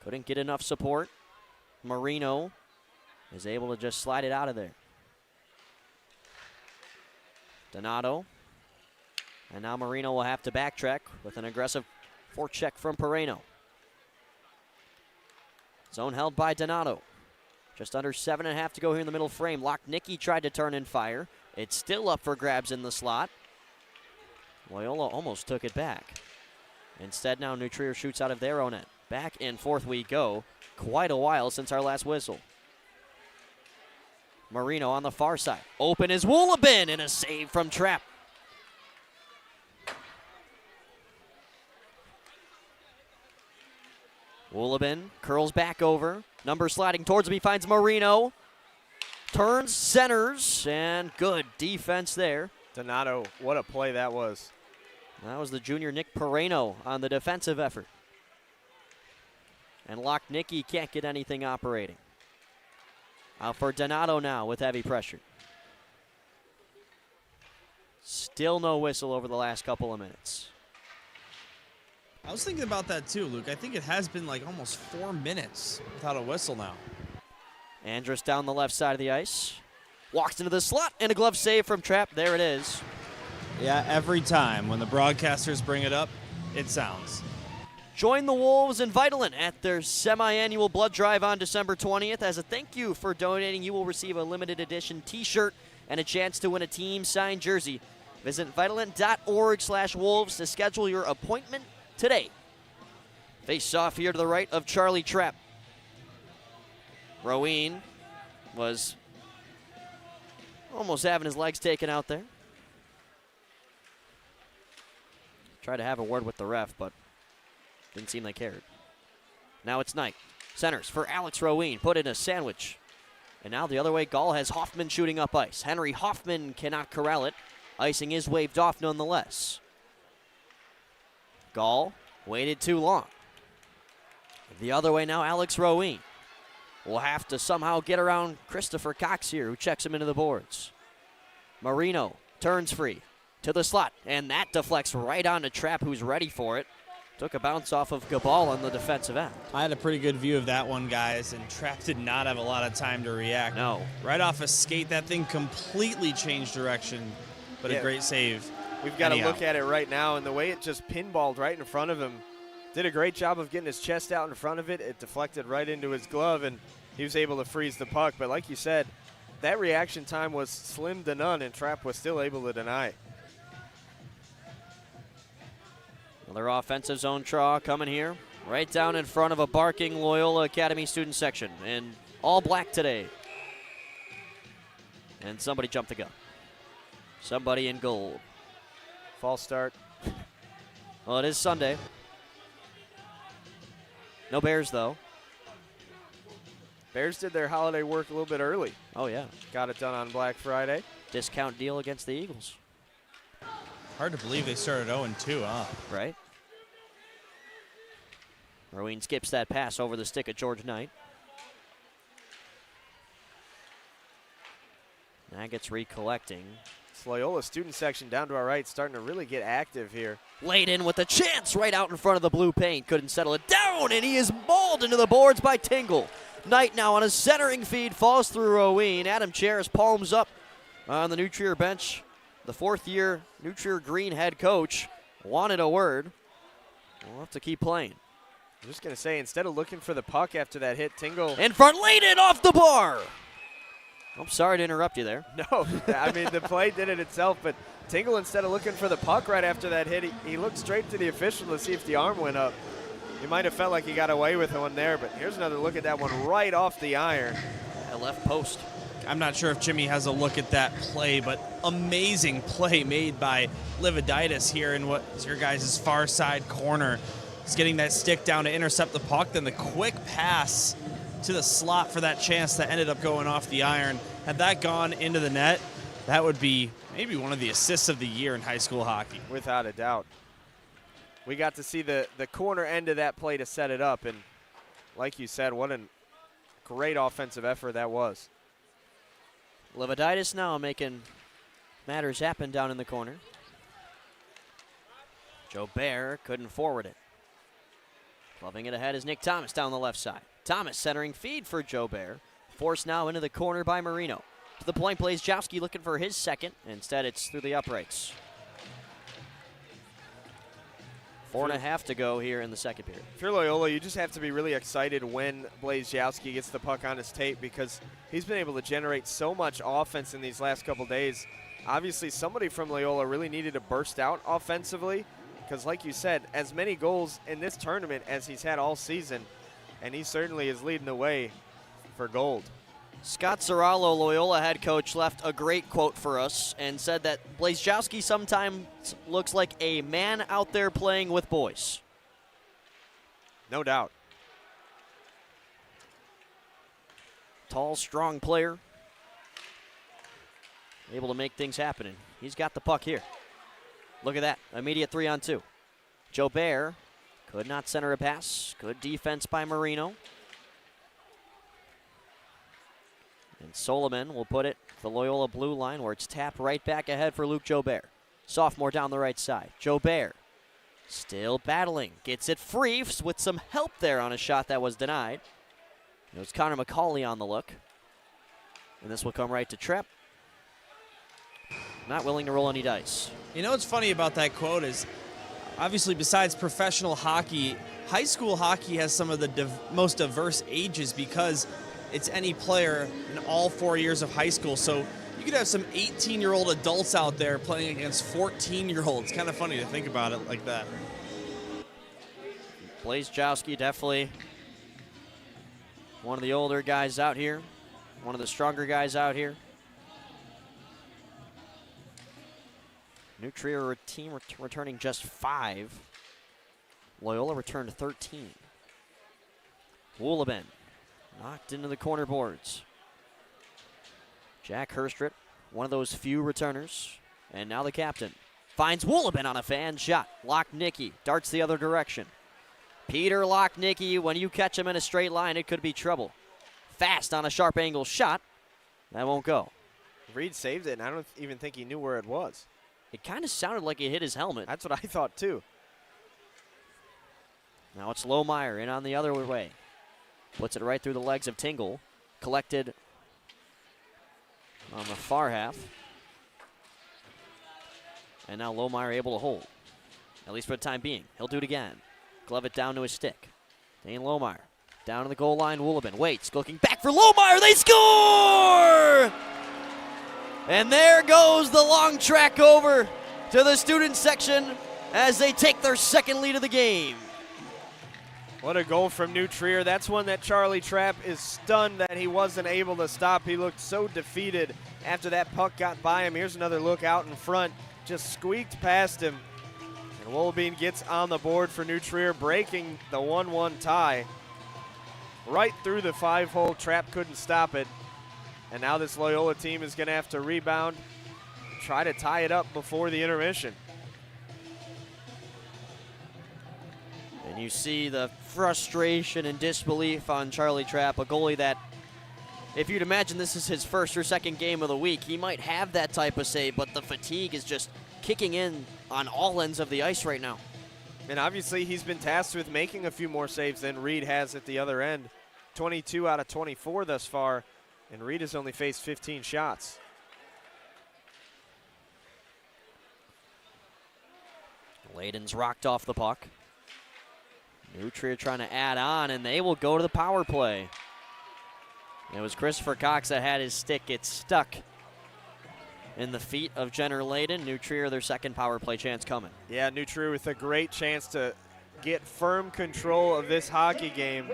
Couldn't get enough support. Marino is able to just slide it out of there. Donato. And now Marino will have to backtrack with an aggressive forecheck from Pereno. Zone held by Donato. Just under 7.5 to go here in the middle frame. Lochnicki tried to turn and fire. It's still up for grabs in the slot. Loyola almost took it back. Instead, now New Trier shoots out of their own end. Back and forth we go. Quite a while since our last whistle. Marino on the far side. Open is Woolabin, and a save from Trapp. Woolabin curls back over. Number sliding towards him. He finds Marino. Turns, centers, and good defense there. Donato, what a play that was. That was the junior Nick Pereno on the defensive effort. And Lochnicki can't get anything operating. Out for Donato now with heavy pressure. Still no whistle over the last couple of minutes. I was thinking about that too, Luke. I think it has been like almost 4 minutes without a whistle now. Andrus down the left side of the ice. Walks into the slot, and a glove save from Trapp. There it is. Yeah, every time when the broadcasters bring it up, it sounds. Join the Wolves and Vitalin at their semi-annual blood drive on December 20th. As a thank you for donating, you will receive a limited edition t-shirt and a chance to win a team-signed jersey. Visit Vitalant.org/Wolves to schedule your appointment today. Face off here to the right of Charlie Trapp. Roween was almost having his legs taken out there. Tried to have a word with the ref, but didn't seem they cared. Now it's Knight. Centers for Alex Roween. Put in a sandwich. And now the other way, Gall has Hoffman shooting up ice. Henry Hoffman cannot corral it. Icing is waved off nonetheless. Gall waited too long. The other way now, Alex Roween will have to somehow get around Christopher Cox here, who checks him into the boards. Marino turns free to the slot, and that deflects right onto Trapp, who's ready for it. Took a bounce off of Gabal on the defensive end. I had a pretty good view of that one, guys, and Trapp did not have a lot of time to react. No. Right off a skate, that thing completely changed direction, but a great save. We've got to look at it right now, and the way it just pinballed right in front of him, did a great job of getting his chest out in front of it. It deflected right into his glove, and he was able to freeze the puck. But like you said, that reaction time was slim to none, and Trapp was still able to deny. Another offensive zone draw coming here, right down in front of a barking Loyola Academy student section, and all black today. And somebody jumped the gun. Somebody in gold. False start. Well, it is Sunday. No Bears, though. Bears did their holiday work a little bit early. Oh, yeah. Got it done on Black Friday. Discount deal against the Eagles. Hard to believe they started 0-2, huh? Right. Roween skips that pass over the stick of George Knight. That gets recollecting. It's Loyola student section down to our right, starting to really get active here. Laid in with a chance right out in front of the blue paint. Couldn't settle it down, and he is mauled into the boards by Tingle. Knight now on a centering feed, falls through Roween. Adam Charis palms up on the New Trier bench. The fourth-year New Trier Green head coach wanted a word. We'll have to keep playing. I'm just going to say, instead of looking for the puck after that hit, Tingle. In front, laid it off the bar. I'm sorry to interrupt you there. No, I mean, the play did it itself, but Tingle, instead of looking for the puck right after that hit, he looked straight to the official to see if the arm went up. He might have felt like he got away with one there, but here's another look at that one right off the iron. At left post. I'm not sure if Jimmy has a look at that play, but amazing play made by Lividitis here in what is your guys' far side corner. He's getting that stick down to intercept the puck, then the quick pass to the slot for that chance that ended up going off the iron. Had that gone into the net, that would be maybe one of the assists of the year in high school hockey. Without a doubt. We got to see the corner end of that play to set it up, and like you said, what a great offensive effort that was. Lividitis now making matters happen down in the corner. Joe Bear couldn't forward it. Clubbing it ahead is Nick Thomas down the left side. Thomas centering feed for Joe Bear. Forced now into the corner by Marino. To the point, Blazejowski looking for his second. Instead, it's through the uprights. 4.5 to go here in the second period. If you're Loyola, you just have to be really excited when Blazejowski gets the puck on his tape, because he's been able to generate so much offense in these last couple days. Obviously, somebody from Loyola really needed to burst out offensively, because like you said, as many goals in this tournament as he's had all season, and he certainly is leading the way for gold. Scott Zarallo, Loyola head coach, left a great quote for us and said that Blazejowski sometimes looks like a man out there playing with boys. No doubt. Tall, strong player. Able to make things happen. And he's got the puck here. Look at that. Immediate 3-on-2. Joe Bear could not center a pass. Good defense by Marino. And Solomon will put it to the Loyola blue line, where it's tapped right back ahead for Luke Joubert. Sophomore down the right side. Joubert still battling. Gets it free with some help there on a shot that was denied. It was Connor McCauley on the look. And this will come right to Trepp. Not willing to roll any dice. You know what's funny about that quote is, obviously besides professional hockey, high school hockey has some of the most diverse ages, because it's any player in all 4 years of high school. So You could have some 18-year-old adults out there playing against 14-year-olds. Kind of funny to think about it like that. Blazejowski definitely one of the older guys out here, one of the stronger guys out here. New Trier team returning just 5. Loyola returned 13. Woolabin knocked into the corner boards. Jack Herstrip, one of those few returners, and now the captain. Finds Woolabin on a fan shot. Lochnicki darts the other direction. Peter Lochnicki, when you catch him in a straight line, it could be trouble. Fast on a sharp angle shot. That won't go. Reed saved it, and I don't even think he knew where it was. It kind of sounded like it hit his helmet. That's what I thought, too. Now it's Lohmeyer in on the other way. Puts it right through the legs of Tingle. Collected on the far half. And now Lohmeyer able to hold, at least for the time being. He'll do it again. Glove it down to his stick. Dane Lohmeyer down to the goal line. Woolabin waits, looking back for Lohmeyer. They score! And there goes the long track over to the student section as they take their second lead of the game. What a goal from New Trier. That's one that Charlie Trapp is stunned that he wasn't able to stop. He looked so defeated after that puck got by him. Here's another look out in front. Just squeaked past him. And Woolabin gets on the board for New Trier, breaking the 1-1 tie. Right through the 5-hole. Trapp couldn't stop it. And now this Loyola team is going to have to rebound, try to tie it up before the intermission. And you see the frustration and disbelief on Charlie Trapp, a goalie that, if you'd imagine this is his first or second game of the week, he might have that type of save, but the fatigue is just kicking in on all ends of the ice right now. And obviously he's been tasked with making a few more saves than Reed has at the other end. 22 out of 24 thus far, and Reed has only faced 15 shots. Layden's rocked off the puck. New Trier trying to add on, and they will go to the power play. It was Christopher Cox that had his stick get stuck in the feet of Jenner Layden. New Trier, their second power play chance coming. Yeah, New Trier with a great chance to get firm control of this hockey game.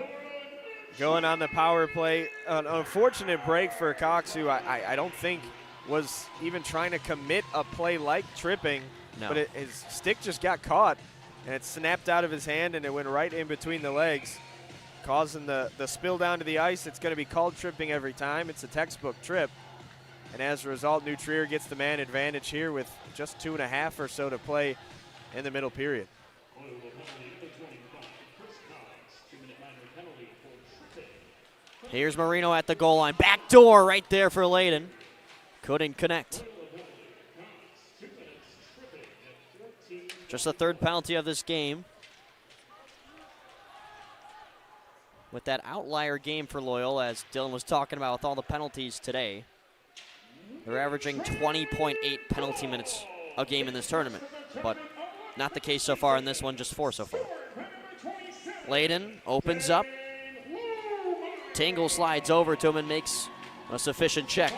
Going on the power play. An unfortunate break for Cox, who I don't think was even trying to commit a play like tripping. No. But his stick just got caught, and it snapped out of his hand, and it went right in between the legs, causing the spill down to the ice. It's going to be called tripping every time. It's a textbook trip. And as a result, New Trier gets the man advantage here with just 2.5 or so to play in the middle period. Here's Marino at the goal line. Back door right there for Layden. Couldn't connect. Just the third penalty of this game. With that outlier game for Loyola, as Dylan was talking about with all the penalties today. They're averaging 20.8 penalty minutes a game in this tournament, but not the case so far in this one, just 4 so far. Layden opens up. Tingle slides over to him and makes a sufficient check.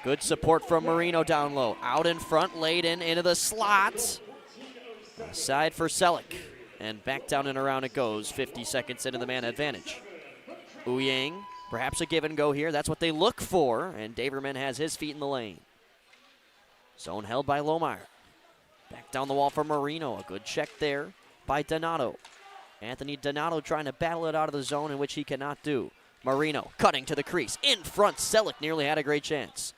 Good support from Marino down low. Out in front, Layden into the slot. Side for Selleck. And back down and around it goes. 50 seconds into the man advantage. Ouyang, perhaps a give and go here. That's what they look for. And Daverman has his feet in the lane. Zone held by Lohmeyer. Back down the wall for Marino. A good check there by Donato. Anthony Donato trying to battle it out of the zone, in which he cannot do. Marino cutting to the crease. In front, Selleck nearly had a great chance.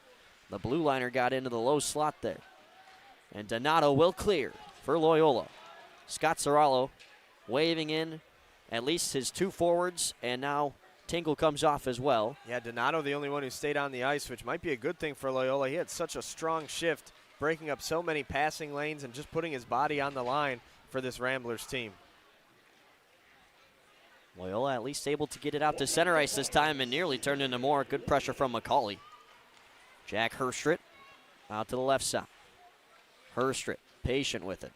The blue liner got into the low slot there. And Donato will clear for Loyola. Scott Serralo waving in at least his 2 forwards, and now Tingle comes off as well. Yeah, Donato the only one who stayed on the ice, which might be a good thing for Loyola. He had such a strong shift, breaking up so many passing lanes and just putting his body on the line for this Ramblers team. Loyola at least able to get it out to center ice this time and nearly turned into more. Good pressure from McCauley. Jack Herstrit out to the left side. Herstrit patient with it.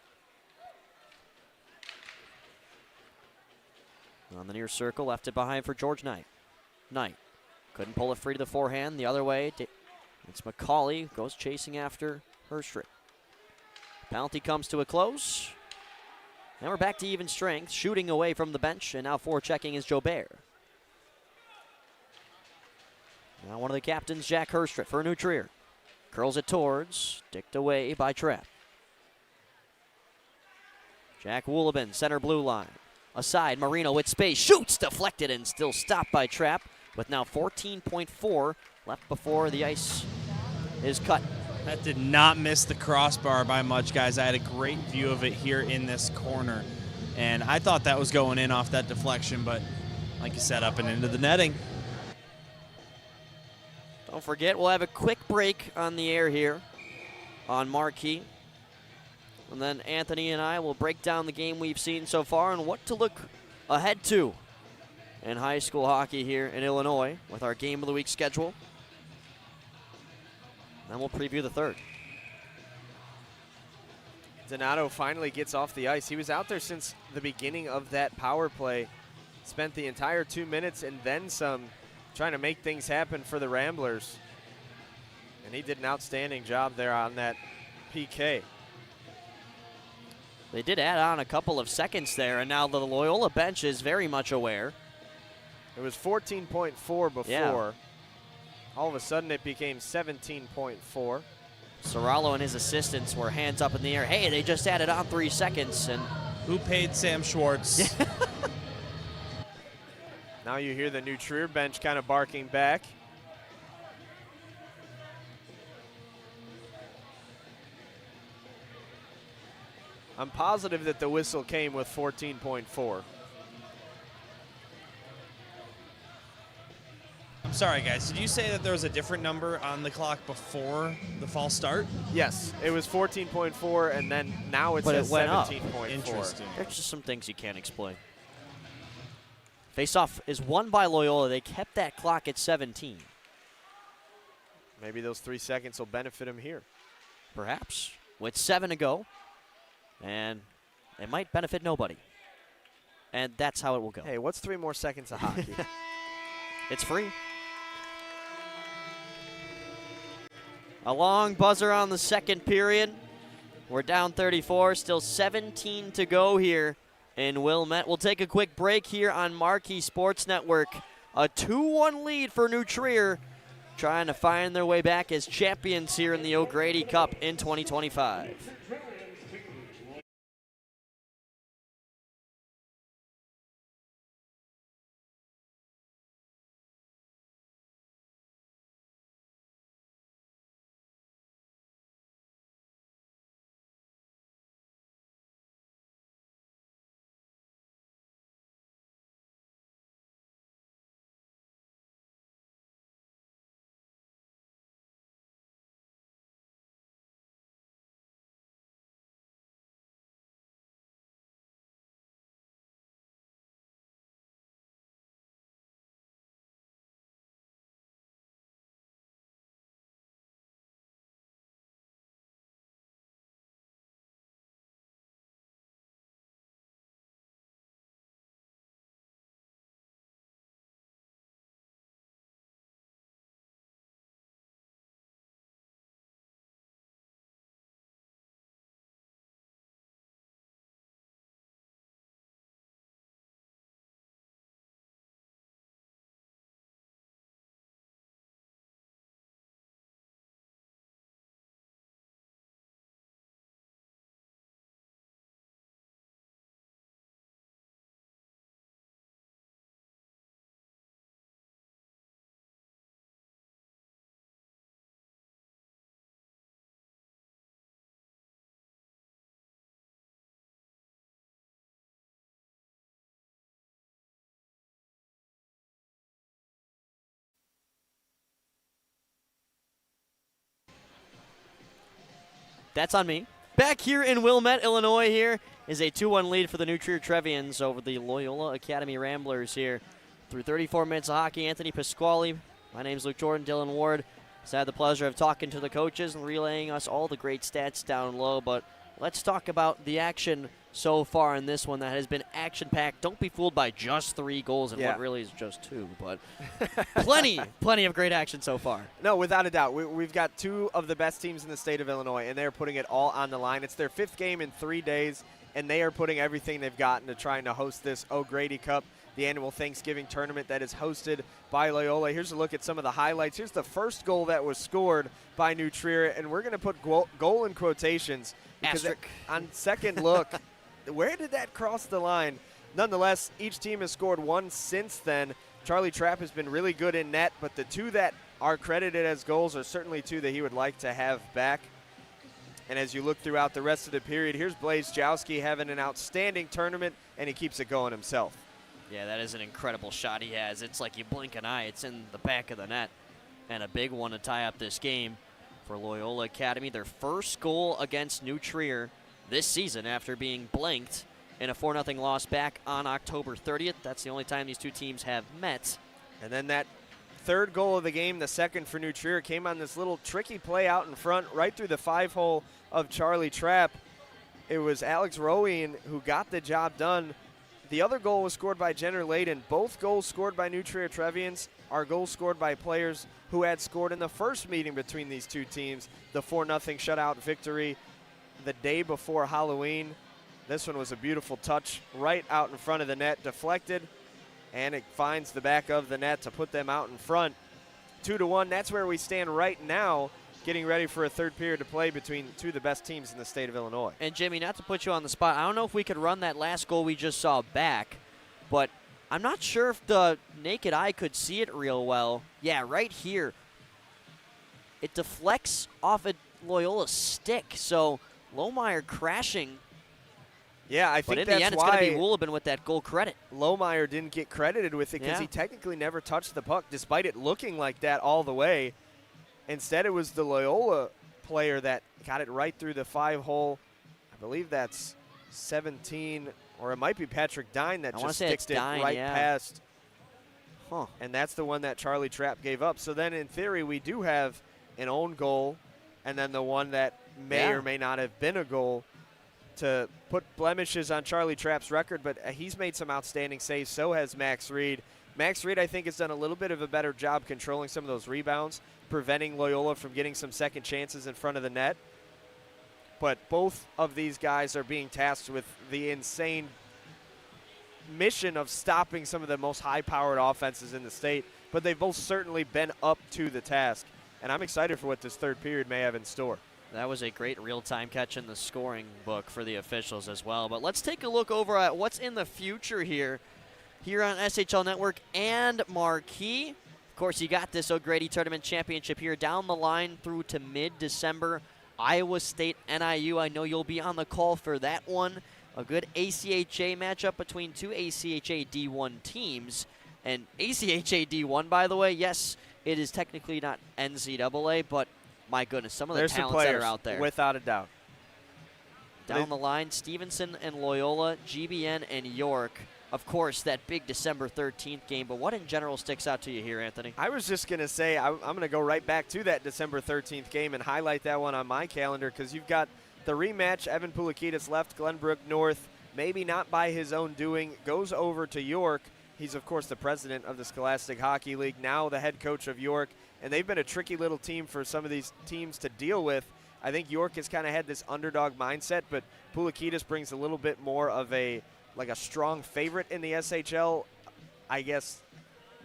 On the near circle, left it behind for George Knight. Knight couldn't pull it free to the forehand. The other way, It's McCauley who goes chasing after Herstrick. Penalty comes to a close. Now we're back to even strength, shooting away from the bench, and now forechecking is Jobert. Now one of the captains, Jack Herstrick for New Trier. Curls it towards, dicked away by Trapp. Jack Woolabin, center blue line. Aside, Marino with space, shoots, deflected, and still stopped by Trapp, with now 14.4 left before the ice is cut. That did not miss the crossbar by much, guys. I had a great view of it here in this corner, and I thought that was going in off that deflection, but like you said, up and into the netting. Don't forget, we'll have a quick break on the air here on Marquee. And then Anthony and I will break down the game we've seen so far and what to look ahead to in high school hockey here in Illinois with our Game of the Week schedule. Then we'll preview the third. Donato finally gets off the ice. He was out there since the beginning of that power play. Spent the entire 2 minutes and then some trying to make things happen for the Ramblers. And he did an outstanding job there on that PK. They did add on a couple of seconds there, and now the Loyola bench is very much aware. It was 14.4 before. Yeah. All of a sudden it became 17.4. Serralo and his assistants were hands up in the air. Hey, they just added on 3 seconds. And who paid Sam Schwartz? Now you hear the New Trier bench kind of barking back. I'm positive that the whistle came with 14.4. I'm sorry, guys. Did you say that there was a different number on the clock before the false start? Yes, it was 14.4, and then now it says 17.4. Interesting. there's just some things you can't explain. Face-off is won by Loyola. They kept that clock at 17. Maybe those 3 seconds will benefit him here. Perhaps. With 7 to go. And it might benefit nobody. And that's how it will go. Hey, what's 3 more seconds of hockey? It's free. A long buzzer on the second period. We're down 34, still 17 to go here in Wilmette. We'll take a quick break here on Marquee Sports Network. A 2-1 lead for New Trier, trying to find their way back as champions here in the O'Grady Cup in 2025. That's on me. Back here in Wilmette, Illinois, here is a 2-1 lead for the New Trier Trevians over the Loyola Academy Ramblers here. Through 34 minutes of hockey, Anthony Pasquale. My name's Luke Jordan, Dylan Ward. So I had the pleasure of talking to the coaches and relaying us all the great stats down low. But let's talk about the action so far in this one that has been action-packed. Don't be fooled by just 3 goals and Yeah. what really is just 2, but plenty of great action so far. No, without a doubt. We've got 2 of the best teams in the state of Illinois, and they're putting it all on the line. It's their 5th game in 3 days, and they are putting everything they've got into trying to host this O'Grady Cup, the annual Thanksgiving tournament that is hosted by Loyola. Here's a look at some of the highlights. Here's the first goal that was scored by New Trier, and we're going to put goal in quotations because Asterisk. on second look, where did that cross the line? Nonetheless, each team has scored 1 since then. Charlie Trapp has been really good in net, but the 2 that are credited as goals are certainly 2 that he would like to have back. And as you look throughout the rest of the period, here's Blaze Jowski having an outstanding tournament, and he keeps it going himself. Yeah, that is an incredible shot he has. It's like you blink an eye, it's in the back of the net. And a big one to tie up this game for Loyola Academy. Their first goal against New Trier this season after being blanked in a 4-0 loss back on October 30th. That's the only time these 2 teams have met. And then that third goal of the game, the second for New Trier, came on this little tricky play out in front, right through the 5-hole of Charlie Trapp. It was Alex Rowan who got the job done. The other goal was scored by Jenner Layden. Both goals scored by New Trier Trevians are goals scored by players who had scored in the first meeting between these 2 teams, the 4-0 shutout victory the day before Halloween. This one was a beautiful touch right out in front of the net, deflected, and it finds the back of the net to put them out in front. 2-1, that's where we stand right now, getting ready for a third period to play between 2 of the best teams in the state of Illinois. And Jimmy, not to put you on the spot, I don't know if we could run that last goal we just saw back, but I'm not sure if the naked eye could see it real well. Yeah, right here. It deflects off a Loyola stick, so Lohmeyer crashing. Yeah, I But think in that's the end, it's why going to be Woolabin with that goal credit. Lohmeyer didn't get credited with it because Yeah. he technically never touched the puck, despite it looking like that all the way. Instead, it was the Loyola player that got it right through the 5-hole. I believe that's 17, or it might be Patrick Dine that I wanna just say it's sticks it Dine, right yeah. past. Huh. And that's the one that Charlie Trapp gave up. So then, in theory, we do have an own goal, and then the one that may Yeah. or may not have been a goal to put blemishes on Charlie Trapp's record, but he's made some outstanding saves. So has Max Reed. Max Reed, I think, has done a little bit of a better job controlling some of those rebounds, preventing Loyola from getting some second chances in front of the net. But both of these guys are being tasked with the insane mission of stopping some of the most high-powered offenses in the state, but they've both certainly been up to the task. And I'm excited for what this third period may have in store. That was a great real-time catch in the scoring book for the officials as well. But let's take a look over at what's in the future here on SHL Network and Marquee. Of course, you got this O'Grady Tournament Championship here down the line through to mid-December. Iowa State, NIU, I know you'll be on the call for that one. A good ACHA matchup between 2 ACHA D1 teams. And ACHA D1, by the way, yes, it is technically not NCAA, but my goodness, some of the There's some talents that players, are out there. without a doubt. Down the line, Stevenson and Loyola, GBN and York. Of course, that big December 13th game, but what in general sticks out to you here, Anthony? I was just going to say, I'm going to go right back to that December 13th game and highlight that one on my calendar because you've got the rematch. Evan Pulakidis left Glenbrook North, maybe not by his own doing, goes over to York. He's, of course, the president of the Scholastic Hockey League, now the head coach of York, and they've been a tricky little team for some of these teams to deal with. I think York has kind of had this underdog mindset, but Pulakidis brings a little bit more of a strong favorite in the SHL, I guess,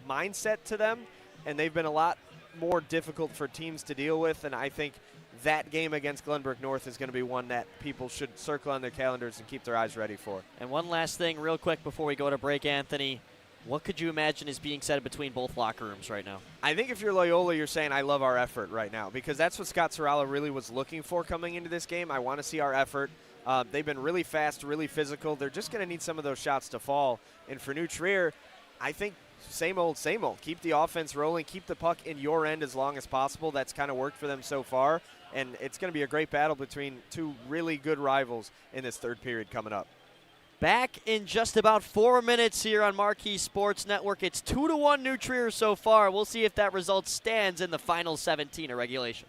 mindset to them, and they've been a lot more difficult for teams to deal with, and I think that game against Glenbrook North is going to be one that people should circle on their calendars and keep their eyes ready for. And one last thing real quick before we go to break, Anthony. What could you imagine is being said between both locker rooms right now? I think if you're Loyola, you're saying, I love our effort right now, because that's what Scott Soralla really was looking for coming into this game. I want to see our effort. They've been really fast, really physical. They're just going to need some of those shots to fall. And for New Trier, I think same old, same old. Keep the offense rolling. Keep the puck in your end as long as possible. That's kind of worked for them so far. And it's going to be a great battle between 2 really good rivals in this third period coming up. Back in just about 4 minutes here on Marquee Sports Network. It's 2-1 New Trier so far. We'll see if that result stands in the final 17 of regulation.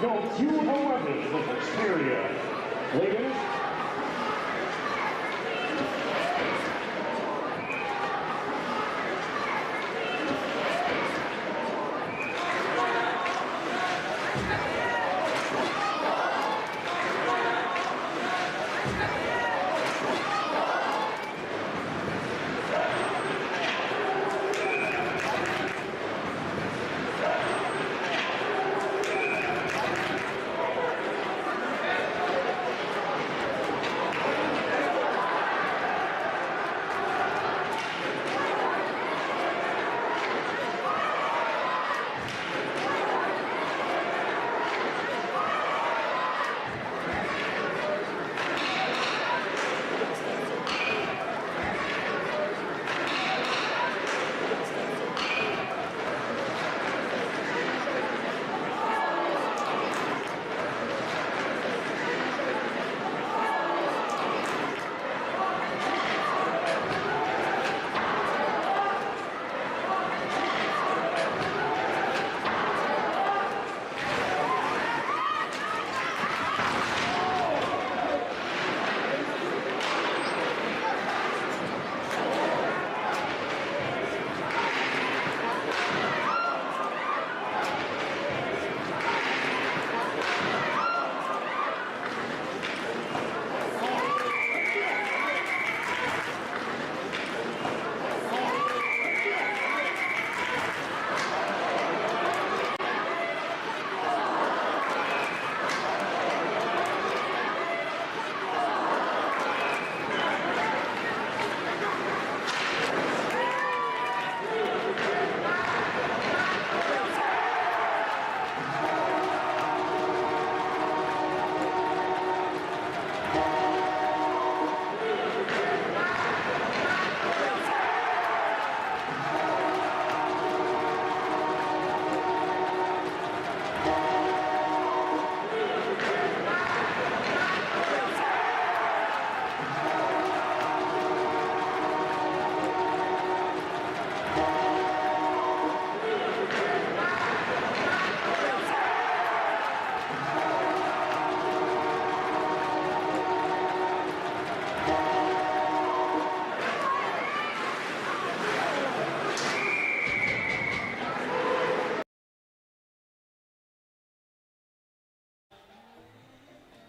adults U11 the first period. Ladies,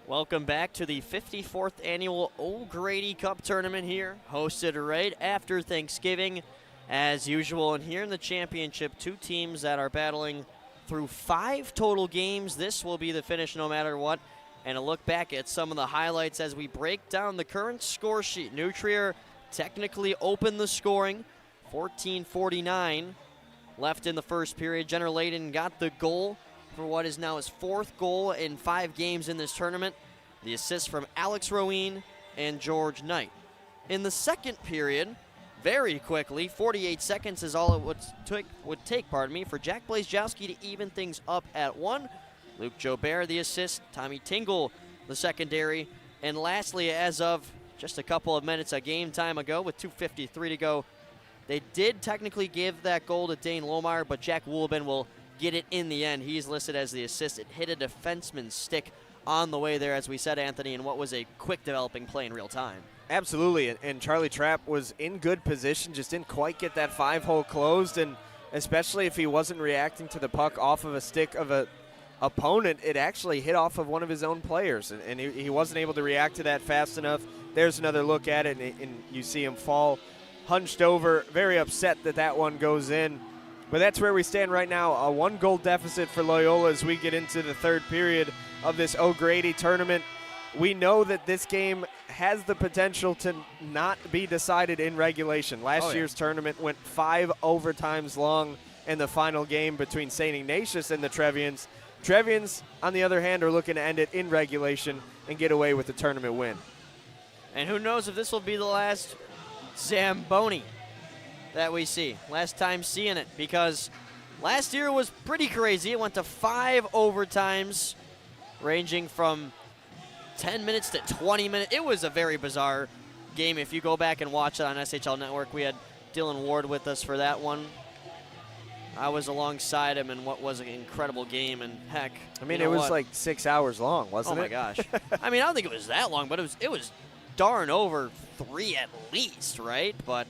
Welcome back to the 54th annual O'Grady Cup tournament here, hosted right after Thanksgiving. As usual, and here in the championship, two teams that are battling through 5 total games. This will be the finish no matter what. And a look back at some of the highlights as we break down the current score sheet. New Trier technically opened the scoring, 14:49 left in the first period. Jenner Layden got the goal for what is now his 4th goal in 5 games in this tournament. The assist from Alex Roween and George Knight. In the second period, very quickly, 48 seconds is all it would take for Jack Blazejowski to even things up at 1. Luke Jobert the assist, Tommy Tingle the secondary, and lastly, as of just a couple of minutes of game time ago with 2:53 to go, they did technically give that goal to Dane Lohmeyer, but Jack Woolben will get it in the end. He's listed as the assist. It hit a defenseman's stick on the way there, as we said, Anthony, in what was a quick developing play in real time. Absolutely, and Charlie Trapp was in good position, just didn't quite get that 5-hole closed, and especially if he wasn't reacting to the puck off of a stick of a opponent, it actually hit off of one of his own players, and he wasn't able to react to that fast enough. There's another look at it, and you see him fall hunched over, very upset that that one goes in. But that's where we stand right now, a 1-goal deficit for Loyola as we get into the third period of this O'Grady tournament. We know that this game has the potential to not be decided in regulation. Last year's tournament went 5 overtimes long in the final game between St. Ignatius and the Trevians. Trevians, on the other hand, are looking to end it in regulation and get away with the tournament win. And who knows if this will be the last Zamboni that we see. Last time seeing it, because last year was pretty crazy. It went to 5 overtimes, ranging from 10 minutes to 20 minutes. It was a very bizarre game. If you go back and watch it on SHL Network, we had Dylan Ward with us for that one. I was alongside him in what was an incredible game, and heck, I mean, you it know was what? like 6 hours long, wasn't it? Oh my gosh. I mean, I don't think it was that long, but it was darn over 3 at least, right? But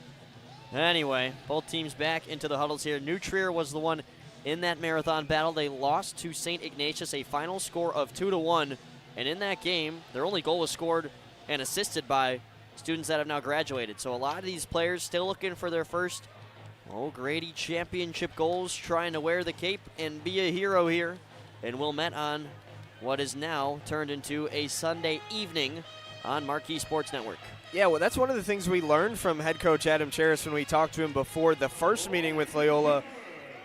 anyway, both teams back into the huddles here. New Trier was the one in that marathon battle. They lost to St. Ignatius, a final score of 2-1. And in that game, their only goal was scored and assisted by students that have now graduated. So a lot of these players still looking for their first O'Grady championship goals, trying to wear the cape and be a hero here. And Wilmette on what is now turned into a Sunday evening on Marquee Sports Network. Yeah, well, that's one of the things we learned from head coach Adam Cheris when we talked to him before the first meeting with Loyola.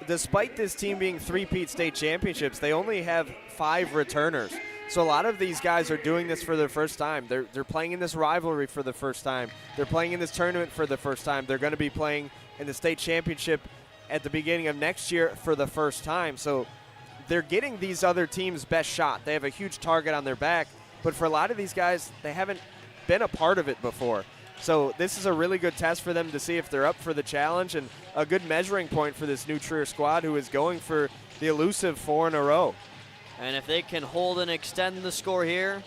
Despite this team being three-peat state championships, they only have 5 returners. So a lot of these guys are doing this for their first time. They're playing in this rivalry for the first time. They're playing in this tournament for the first time. They're going to be playing in the state championship at the beginning of next year for the first time. So they're getting these other teams' best shot. They have a huge target on their back. But for a lot of these guys, they haven't been a part of it before. So this is a really good test for them to see if they're up for the challenge, and a good measuring point for this New Trier squad, who is going for the elusive 4 in a row. And if they can hold and extend the score here,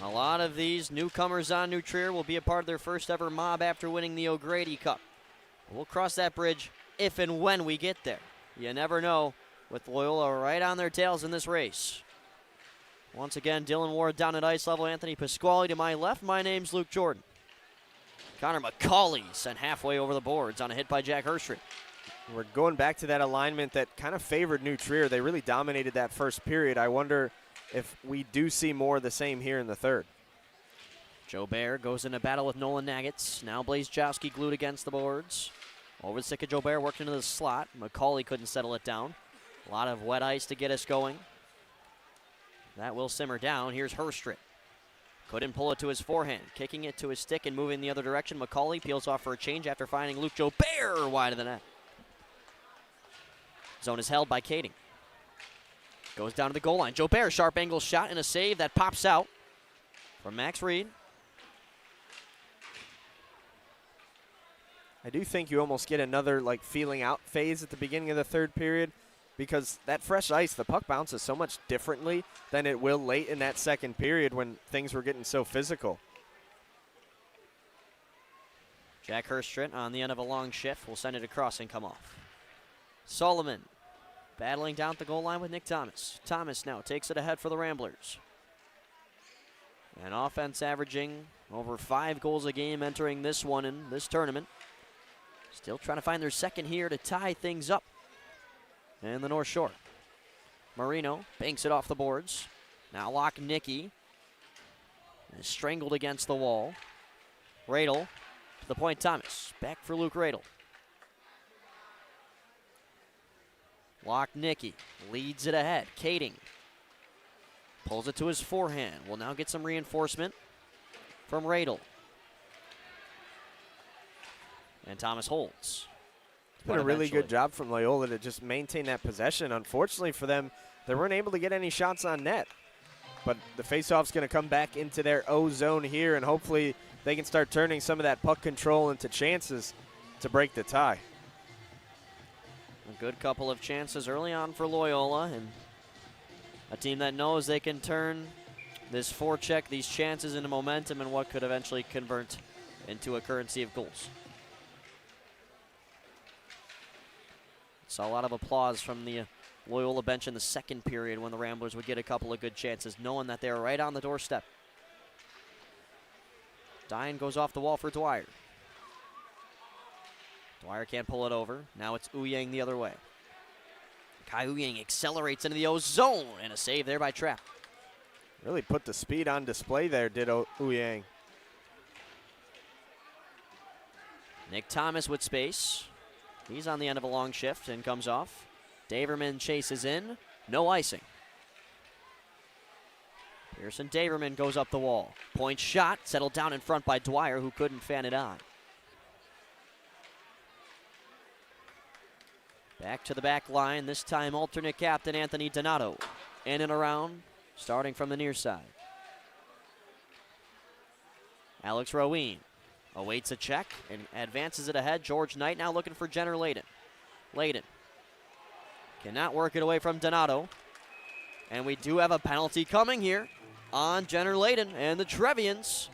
a lot of these newcomers on New Trier will be a part of their first ever mob after winning the O'Grady Cup. We'll cross that bridge if and when we get there. You never know, with Loyola right on their tails in this race. Once again, Dylan Ward down at ice level. Anthony Pasquale to my left. My name's Luke Jordan. Connor McCauley sent halfway over the boards on a hit by Jack Herstrid. We're going back to that alignment that kind of favored New Trier. They really dominated that first period. I wonder if we do see more of the same here in the third. Joe Bear goes into battle with Nolan Nagets. Now Blazejowski glued against the boards. Over the stick of Joe Bear, working into the slot. McCauley couldn't settle it down. A lot of wet ice to get us going. That will simmer down. Here's Herstrid. Couldn't pull it to his forehand. Kicking it to his stick and moving the other direction. McCauley peels off for a change after finding Luke Joe Bear wide of the net. Zone is held by Kading. Goes down to the goal line. Joe Bear, sharp angle shot and a save that pops out from Max Reed. I do think you almost get another feeling out phase at the beginning of the third period, because that fresh ice, the puck bounces so much differently than it will late in that second period when things were getting so physical. Jack Herstrid on the end of a long shift will send it across and come off. Solomon battling down at the goal line with Nick Thomas. Thomas now takes it ahead for the Ramblers. An offense averaging over 5 goals a game entering this one in this tournament. Still trying to find their second here to tie things up in the North Shore. Marino banks it off the boards. Now Lock Nicky is strangled against the wall. Radel to the point. Thomas back for Luke Radel. Lock Nicky leads it ahead. Kading pulls it to his forehand. Will now get some reinforcement from Radel. And Thomas holds. It's been a really good job from Loyola to just maintain that possession. Unfortunately for them, they weren't able to get any shots on net. But the faceoff's going to come back into their O zone here, and hopefully they can start turning some of that puck control into chances to break the tie. A good couple of chances early on for Loyola, and a team that knows they can turn this forecheck, these chances into momentum, and what could eventually convert into a currency of goals. Saw a lot of applause from the Loyola bench in the second period when the Ramblers would get a couple of good chances, knowing that they were right on the doorstep. Dine goes off the wall for Dwyer. Dwyer can't pull it over. Now it's Ouyang the other way. Kai Ouyang accelerates into the O zone, and a save there by Trapp. Really put the speed on display there, did Ouyang. Nick Thomas with space. He's on the end of a long shift and comes off. Daverman chases in. No icing. Pearson Daverman goes up the wall. Point shot, settled down in front by Dwyer, who couldn't fan it on. Back to the back line, this time alternate captain Anthony Donato. In and around, starting from the near side. Alex Roween awaits a check and advances it ahead. George Knight now looking for Jenner Layden. Layden Cannot work it away from Donato. And we do have a penalty coming here on Jenner Layden and the Trevians.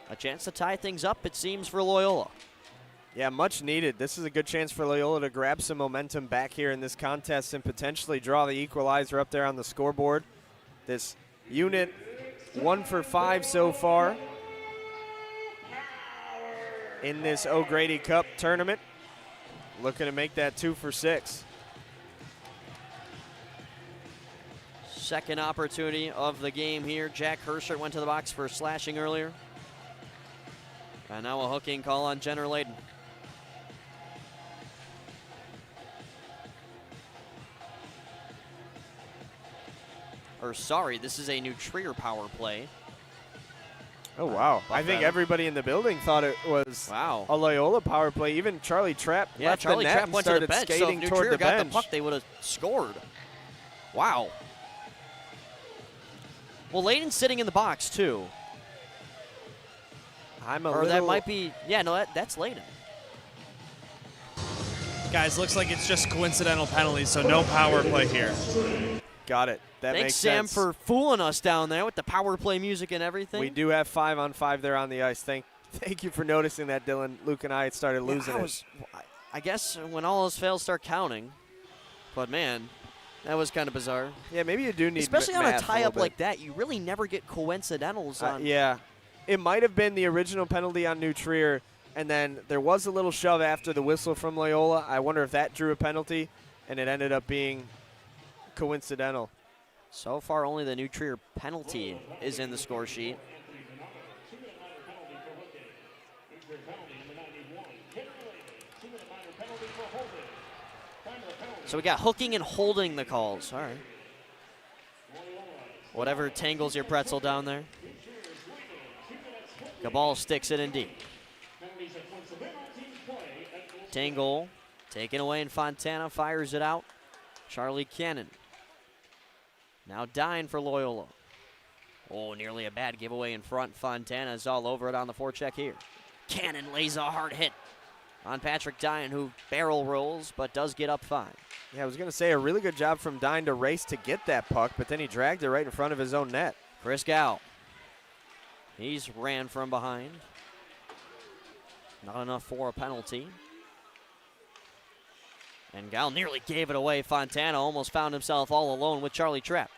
A chance to tie things up, it seems, for Loyola. Yeah, much needed. This is a good chance for Loyola to grab some momentum back here in this contest and potentially draw the equalizer up there on the scoreboard. This unit 1 for 5 so far in this O'Grady Cup tournament. Looking to make that 2 for 6. Second opportunity of the game here. Jack Herschert went to the box for slashing earlier. And now a hooking call on Jenner Layden. Or sorry, this is a New Trier power play. Oh, wow. Buff I think Adam. everybody in the building thought it was Wow. a Loyola power play. Even Charlie Trapp Yeah, left Charlie the net Trapp and went to the started bench, so if skating New toward Trier the got bench. the puck, they would have scored. Wow. Well, Layden's sitting in the box, too. I'm a Or little, that might be, yeah, no, that's Layden. Guys, looks like it's just coincidental penalties, so no power play here. got it. That Thanks, makes Sam, sense. for fooling us down there with the power play music and everything. We do have 5-on-5 there on the ice. Thank you for noticing that, Dylan. Luke and I had started losing it. I guess when all those fails start counting. But, man, that was kind of bizarre. Yeah, maybe you do need Especially on a math tie-up little like that, you really never get coincidentals on. yeah. It might have been the original penalty on New Trier, and then there was a little shove after the whistle from Loyola. I wonder if that drew a penalty, and it ended up being coincidental. So far, only the New Trier penalty is in the score sheet. So we got hooking and holding the calls. All right. Whatever tangles your pretzel down there. Cabal sticks it in deep. Tangle taken away, and Fontana fires it out. Charlie Cannon. Now dying for Loyola. Oh, nearly a bad giveaway in front. Fontana is all over it on the forecheck here. Cannon lays a hard hit on Patrick Dine, who barrel rolls but does get up fine. Yeah, I was going to say a really good job from Dine to race to get that puck, but then he dragged it right in front of his own net. Chris Gow. He's ran from behind. Not enough for a penalty. And Gow nearly gave it away. Fontana almost found himself all alone with Charlie Trapp.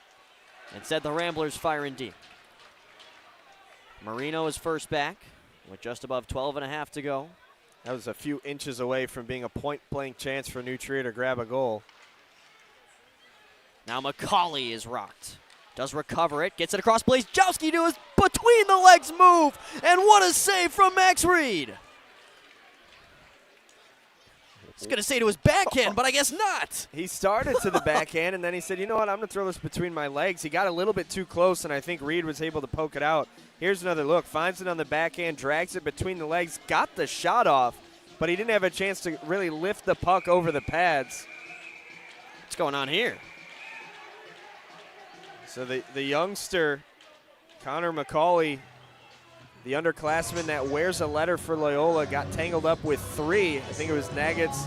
Instead, the Ramblers fire in deep. Marino is first back with just above 12.5 to go. That was a few inches away from being a point-blank chance for New Trier to grab a goal. Now McCauley is rocked. Does recover it, gets it across. Blazejowski to his between the legs move. And what a save from Max Reed. I was going to say to his backhand, but I guess not. He started to the backhand, and then he said, you know what, I'm going to throw this between my legs. He got a little bit too close, and I think Reed was able to poke it out. Here's another look. Finds it on the backhand, drags it between the legs, got the shot off, but he didn't have a chance to really lift the puck over the pads. What's going on here? So the youngster, Connor McCauley, the underclassman that wears a letter for Loyola, got tangled up with 3. I think it was Nagats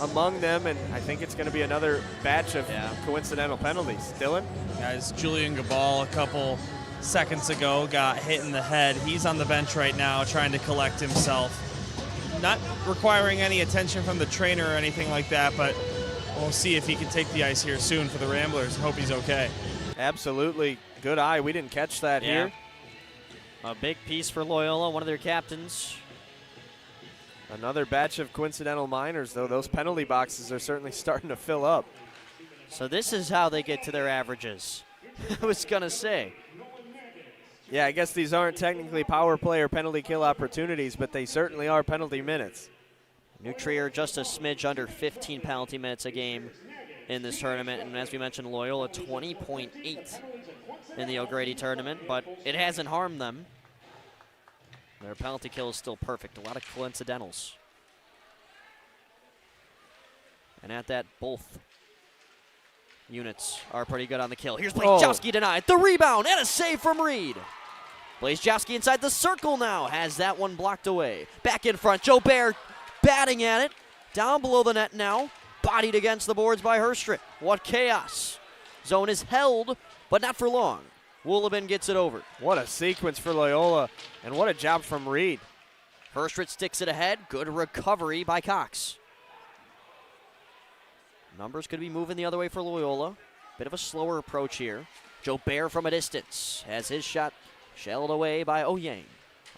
among them, and I think it's going to be another batch of coincidental penalties. Dylan? Guys, Julian Gabal a couple seconds ago got hit in the head. He's on the bench right now trying to collect himself. Not requiring any attention from the trainer or anything like that, but we'll see if he can take the ice here soon for the Ramblers. Hope he's okay. Absolutely. Good eye. We didn't catch that here. A big piece for Loyola, one of their captains. Another batch of coincidental minors, though. Those penalty boxes are certainly starting to fill up. So this is how they get to their averages. I was going to say. Yeah, I guess these aren't technically power play or penalty kill opportunities, but they certainly are penalty minutes. New Trier just a smidge under 15 penalty minutes a game in this tournament. And as we mentioned, Loyola 20.8 in the O'Grady tournament, but it hasn't harmed them. Their penalty kill is still perfect. A lot of coincidentals. And at that, both units are pretty good on the kill. Here's Blazejowski denied. The rebound and a save from Reed. Blazejowski inside the circle now. Has that one blocked away. Back in front. Joe Bear batting at it. Down below the net now. bodied against the boards by Herstrit. What chaos. Zone is held, but not for long. Woolabin gets it over. What a sequence for Loyola, and what a job from Reed. Herstrit sticks it ahead. Good recovery by Cox. Numbers could be moving the other way for Loyola. Bit of a slower approach here. Joe Bear from a distance has his shot shelled away by Oyang.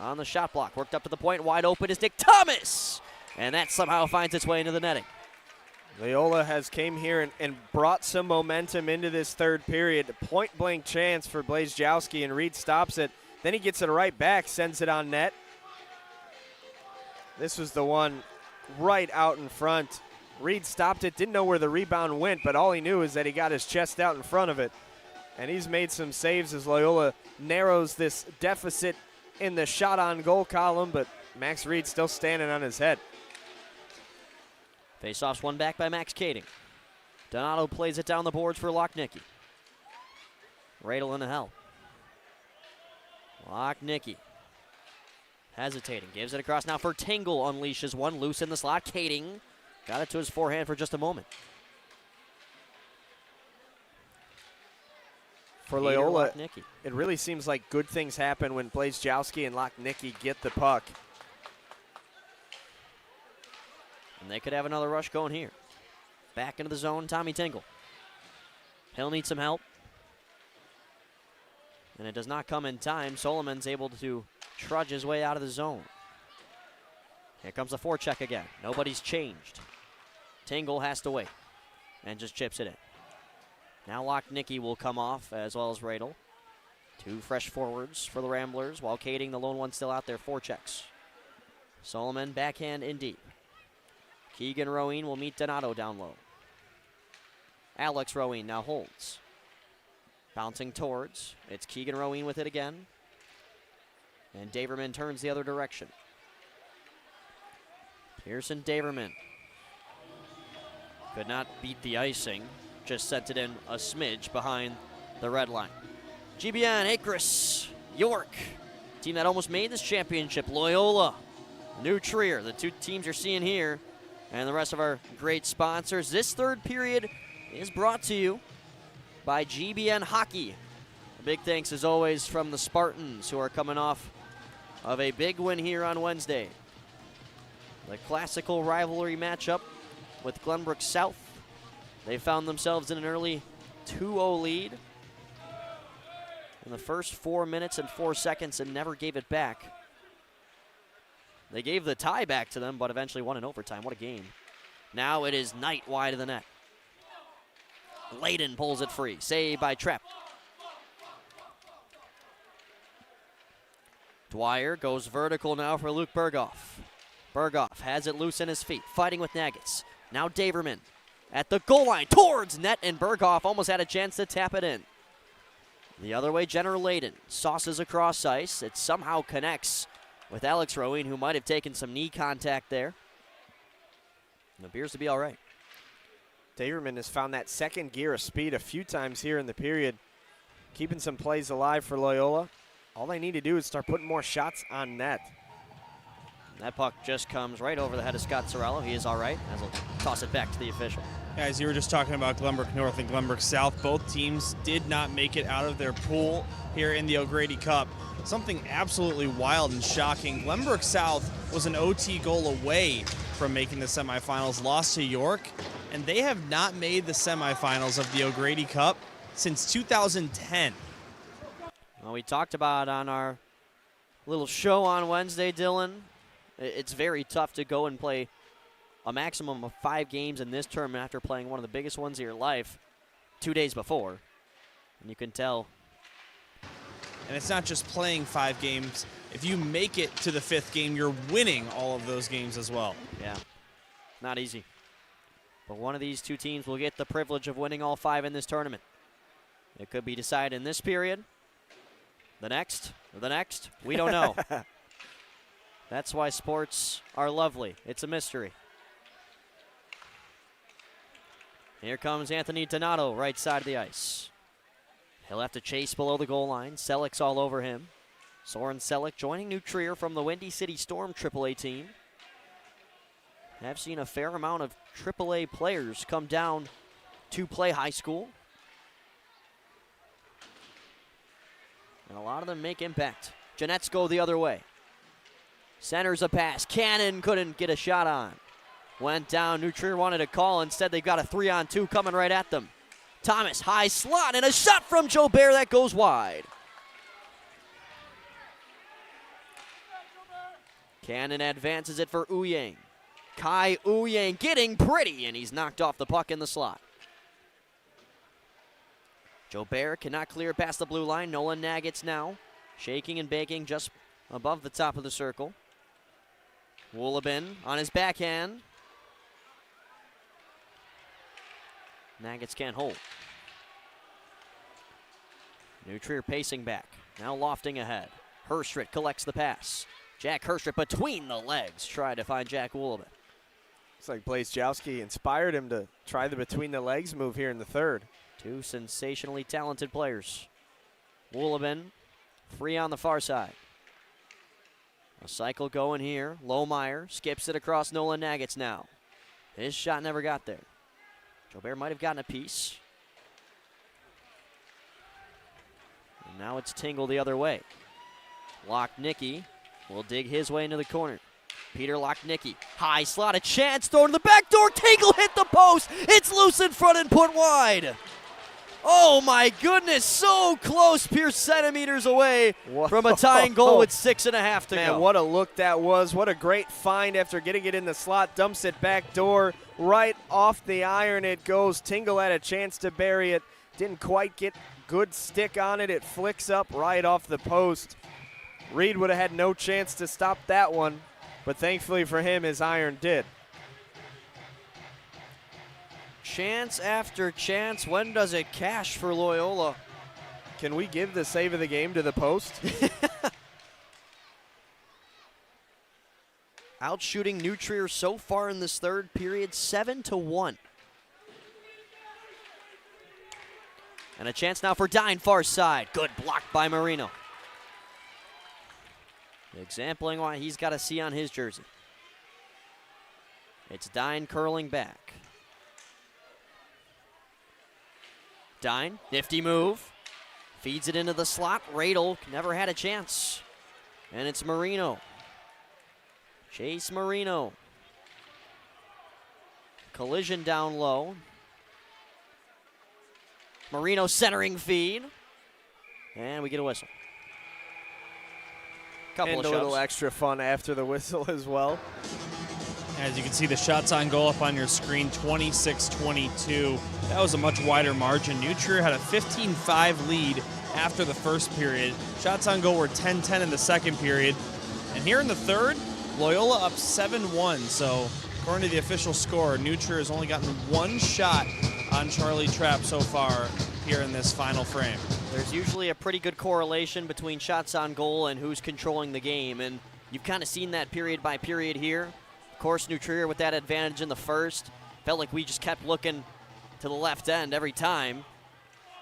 On the shot block, worked up to the point, wide open is Nick Thomas. And that somehow finds its way into the netting. Loyola has came here and brought some momentum into this third period. Point-blank chance for Blazejowski, and Reed stops it. Then he gets it right back, sends it on net. This was the one right out in front. Reed stopped it, didn't know where the rebound went, but all he knew is that he got his chest out in front of it. And he's made some saves as Loyola narrows this deficit in the shot on goal column, but Max Reed still standing on his head. Face-offs won back by Max Kading. Donato plays it down the boards for Lochnicki. Radel in the help. Lochnicki hesitating, gives it across now for Tingle, unleashes one, loose in the slot. Kading got it to his forehand for just a moment. For Loyola, it really seems like good things happen when Blazejowski and Lochnicki get the puck. And they could have another rush going here. Back into the zone, Tommy Tingle. He'll need some help. And it does not come in time. Solomon's able to trudge his way out of the zone. Here comes the forecheck again. Nobody's changed. Tingle has to wait and just chips it in. Now Lochnicki will come off, as well as Radel. Two fresh forwards for the Ramblers, while Kading, the lone one, still out there. Forechecks. Solomon backhand in deep. Keegan Roween will meet Donato down low. Alex Roween now holds. Bouncing towards. It's Keegan Roween with it again. And Daverman turns the other direction. Pearson Daverman could not beat the icing. Just sent it in a smidge behind the red line. GBN, Acres, York. Team that almost made this championship. Loyola, New Trier. The two teams you're seeing here. And the rest of our great sponsors. This third period is brought to you by GBN Hockey. A big thanks, as always, from the Spartans, who are coming off of a big win here on Wednesday. The classical rivalry matchup with Glenbrook South. They found themselves in an early 2-0 lead in the first 4 minutes and 4 seconds and never gave it back. They gave the tie back to them, but eventually won in overtime. What a game. Now it is Knight wide of the net. Layden pulls it free. Saved by Trepp. Dwyer goes vertical now for Luke Berghoff. Berghoff has it loose in his feet, fighting with Nuggets. Now Daverman at the goal line towards net, and Berghoff almost had a chance to tap it in. The other way, Jenner Layden sauces across ice. It somehow connects with Alex Roween, who might have taken some knee contact there. It appears to be all right. Daverman has found that second gear of speed a few times here in the period, keeping some plays alive for Loyola. All they need to do is start putting more shots on net. That puck just comes right over the head of Scott Sorello. He is all right, as he'll toss it back to the official. Guys, you were just talking about Glenbrook North and Glenbrook South. Both teams did not make it out of their pool here in the O'Grady Cup. Something absolutely wild and shocking. Glenbrook South was an OT goal away from making the semifinals, lost to York, and they have not made the semifinals of the O'Grady Cup since 2010. Well, we talked about on our little show on Wednesday, Dylan. It's very tough to go and play a maximum of 5 games in this tournament after playing one of the biggest ones of your life 2 days before. And you can tell. And it's not just playing 5 games. If you make it to the 5th game, you're winning all of those games as well. Yeah, not easy. But one of these two teams will get the privilege of winning all 5 in this tournament. It could be decided in this period, the next, we don't know. That's why sports are lovely. It's a mystery. Here comes Anthony Donato, right side of the ice. He'll have to chase below the goal line. Selleck's all over him. Soren Selleck joining New Trier from the Windy City Storm AAA team. have seen a fair amount of AAA players come down to play high school. And a lot of them make impact. Janetsko the other way. Centers a pass. Cannon couldn't get a shot on. Went down. New Trier wanted a call. Instead, they've got a 3-on-2 coming right at them. Thomas, high slot, and a shot from Jobert that goes wide. Cannon advances it for Ouyang. Kai Ouyang getting pretty, and he's knocked off the puck in the slot. Jobert cannot clear past the blue line. Nolan Nagets now shaking and baking just above the top of the circle. Woolabin on his backhand. Nagets can't hold. New Trier pacing back. Now lofting ahead. Herstrit collects the pass. Jack Herstrit between the legs. Try to find Jack Woolabin. It's like Blazejowski inspired him to try the between the legs move here in the third. Two sensationally talented players. Woolabin free on the far side. A cycle going here. Lohmeyer skips it across Nolan Nagets now. His shot never got there. Jobert might have gotten a piece. And now it's Tingle the other way. Lochnicki will dig his way into the corner. Peter Lochnicki, high slot, a chance, thrown to the back door. Tingle hit the post. It's loose in front and put wide. Oh my goodness, so close, Pierce centimeters away from a tying goal with 6.5 to Man, go. what a look that was. What a great find after getting it in the slot. Dumps it back door, right off the iron it goes. Tingle had a chance to bury it. Didn't quite get good stick on it. It flicks up right off the post. Reed would have had no chance to stop that one, but thankfully for him, his iron did. Chance after chance. When does it cash for Loyola? Can we give the save of the game to the post? Outshooting New Trier so far in this third period, 7-1. And a chance now for Dine, far side. Good block by Marino. Exempling why he's got a C on his jersey. It's Dine curling back. Dine, nifty move. Feeds it into the slot. Radel never had a chance. And it's Marino. Chase Marino. Collision down low. Marino centering feed. And we get a whistle. Couple And of a little shoves. extra fun after the whistle as well. As you can see, the shots on goal up on your screen, 26-22. That was a much wider margin. New Trier had a 15-5 lead after the first period. Shots on goal were 10-10 in the second period. And here in the third, Loyola up 7-1. So according to the official score, New Trier has only gotten one shot on Charlie Trapp so far here in this final frame. There's usually a pretty good correlation between shots on goal and who's controlling the game, and you've kind of seen that period by period here. Of course, New Trier with that advantage in the first. Felt like we just kept looking to the left end every time.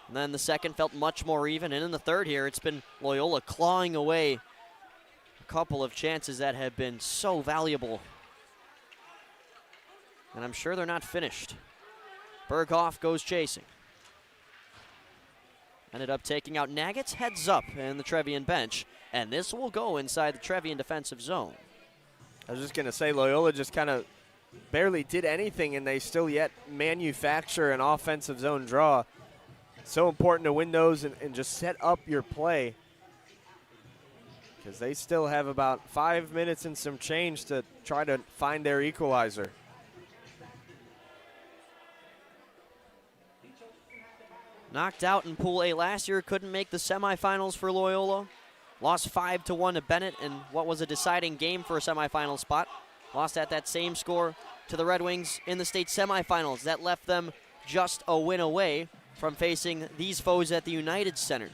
And then the second felt much more even, and in the third here, it's been Loyola clawing away a couple of chances that have been so valuable. And I'm sure they're not finished. Berghoff goes chasing. Ended up taking out Nagets, heads up in the Trevian bench, and this will go inside the Trevian defensive zone. I was just going to say, Loyola just kind of barely did anything, and they still yet manufacture an offensive zone draw. So important to win those and just set up your play, because they still have about 5 minutes and some change to try to find their equalizer. Knocked out in Pool A last year, couldn't make the semifinals for Loyola. Lost 5-1 to Bennett in what was a deciding game for a semifinal spot. Lost at that same score to the Red Wings in the state semifinals. That left them just a win away from facing these foes at the United Center.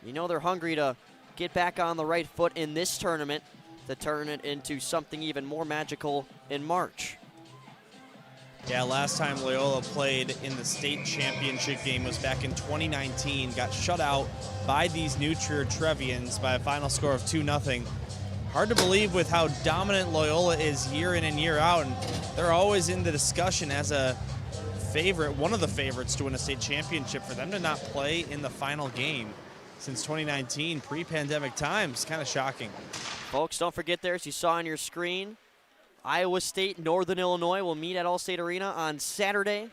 You know they're hungry to get back on the right foot in this tournament to turn it into something even more magical in March. Yeah, last time Loyola played in the state championship game was back in 2019. Got shut out by these New Trier Trevians by a final score of 2-0. hard to believe with how dominant Loyola is year in and year out, and they're always in the discussion as a favorite, one of the favorites to win a state championship. For them to not play in the final game since 2019, pre-pandemic times, kind of shocking. Folks, don't forget there, as you saw on your screen, Iowa State, Northern Illinois will meet at Allstate Arena on Saturday.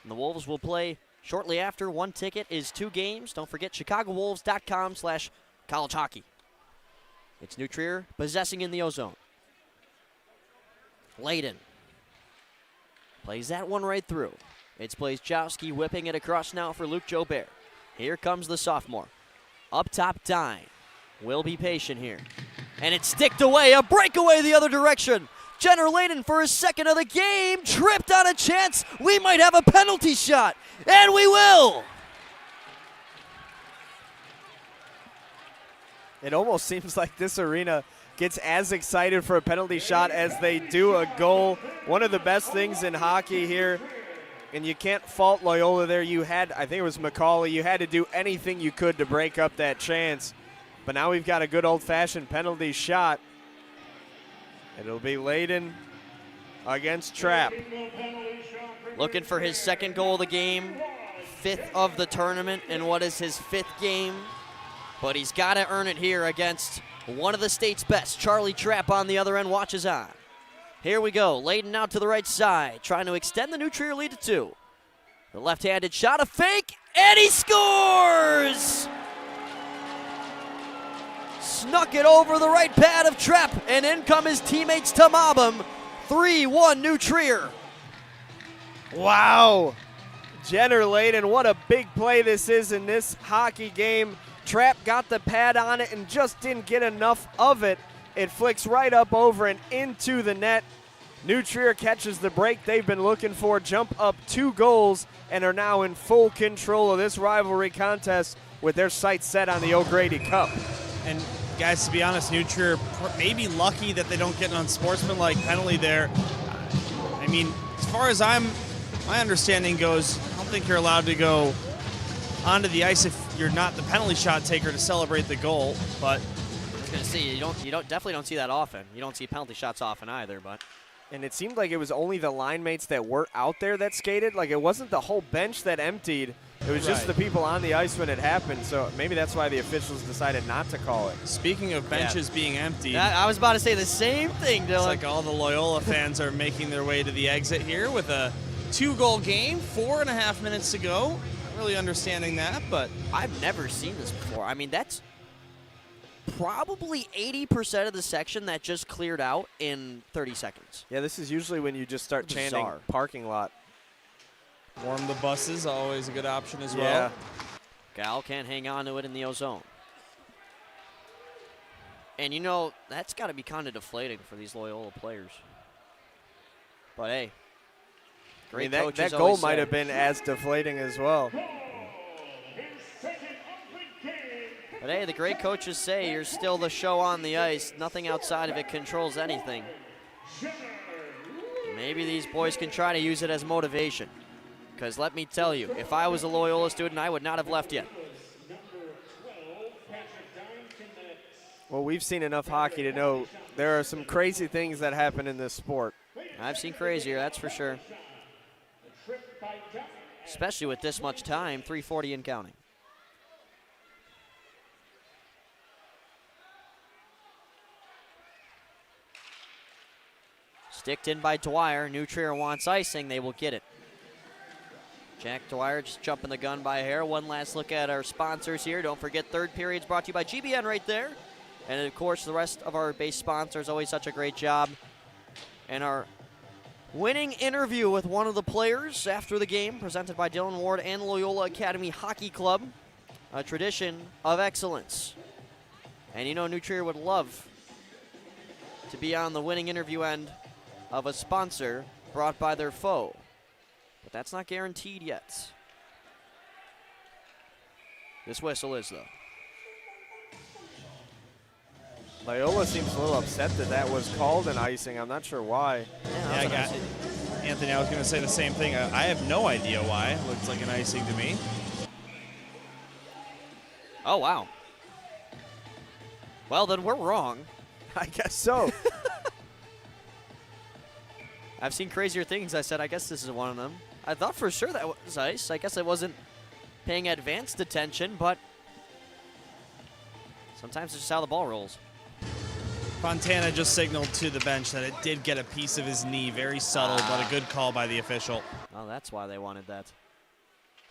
And the Wolves will play shortly after. One ticket is 2 games. Don't forget ChicagoWolves.com/college hockey. It's New Trier possessing in the O-zone. Layden plays that one right through. It's Blazejowski whipping it across now for Luke Jobert. Here comes the sophomore. Up top, Dine. Will be patient here. And it's sticked away. A breakaway the other direction. Jenner Layden for his second of the game. Tripped on a chance. We might have a penalty shot. And we will. It almost seems like this arena gets as excited for a penalty shot as they do a goal. One of the best things in hockey here, and you can't fault Loyola there. You had, I think it was McCauley, you had to do anything you could to break up that chance. But now we've got a good old-fashioned penalty shot. It'll be Layden against Trapp. Looking for his second goal of the game, 5th of the tournament, and what is his 5th game? But he's got to earn it here against one of the state's best. Charlie Trapp on the other end watches on. Here we go. Layden out to the right side, trying to extend the New Trier lead to 2. The left-handed shot, a fake, and he scores! Snuck it over the right pad of Trapp, and in come his teammates to mob him. 3-1 New Trier. Wow. Jenner Layden, what a big play this is in this hockey game. Trapp got the pad on it and just didn't get enough of it. It flicks right up over and into the net. New Trier catches the break they've been looking for, jump up 2 goals, and are now in full control of this rivalry contest with their sights set on the O'Grady Cup. And guys, to be honest, New Trier may be lucky that they don't get an unsportsmanlike penalty there. I mean, as far as my understanding goes, I don't think you're allowed to go onto the ice if you're not the penalty shot taker to celebrate the goal. But I was gonna say you definitely don't see that often. You don't see penalty shots often either, but. And it seemed like it was only the line mates that were out there that skated. Like, it wasn't the whole bench that emptied. It was just the people on the ice when it happened. So maybe that's why the officials decided not to call it. Speaking of benches being empty, I was about to say the same thing, Dylan. It's like all the Loyola fans are making their way to the exit here with a 2-goal game, 4.5 minutes to go. Not really understanding that, but I've never seen this before. I mean, that's probably 80% of the section that just cleared out in 30 seconds. Yeah, this is usually when you just start chanting Bizarre. parking lot. warm the buses, always a good option as Yeah. well. Gal can't hang on to it in the O-zone. And, you know, that's got to be kind of deflating for these Loyola players. But, hey, great that coaches goal always might say- have been as deflating as well. But, hey, the great coaches say you're still the show on the ice. Nothing outside of it controls anything. Maybe these boys can try to use it as motivation. Because let me tell you, if I was a Loyola student, I would not have left yet. Well, we've seen enough hockey to know there are some crazy things that happen in this sport. I've seen crazier, that's for sure. Especially with this much time, 3:40 and counting. Sticked in by Dwyer. New Trier wants icing. They will get it. Jack Dwyer just jumping the gun by a hair. One last look at our sponsors here. Don't forget third period's brought to you by GBN right there. And, of course, the rest of our base sponsors, always such a great job. And our winning interview with one of the players after the game, presented by Dylan Ward and Loyola Academy Hockey Club. A tradition of excellence. And you know New Trier would love to be on the winning interview end of a sponsor brought by their foe. But that's not guaranteed yet. This whistle is, though. Loyola seems a little upset that that was called an icing. I'm not sure why. Yeah, Anthony, I was going to say the same thing. I have no idea why. It looks like an icing to me. Oh, wow. Well, then we're wrong. I guess so. I've seen crazier things. I said, I guess this is one of them. I thought for sure that was ice. I guess I wasn't paying advanced attention, but sometimes it's just how the ball rolls. Fontana just signaled to the bench that it did get a piece of his knee. Very subtle, but a good call by the official. Oh, that's why they wanted that.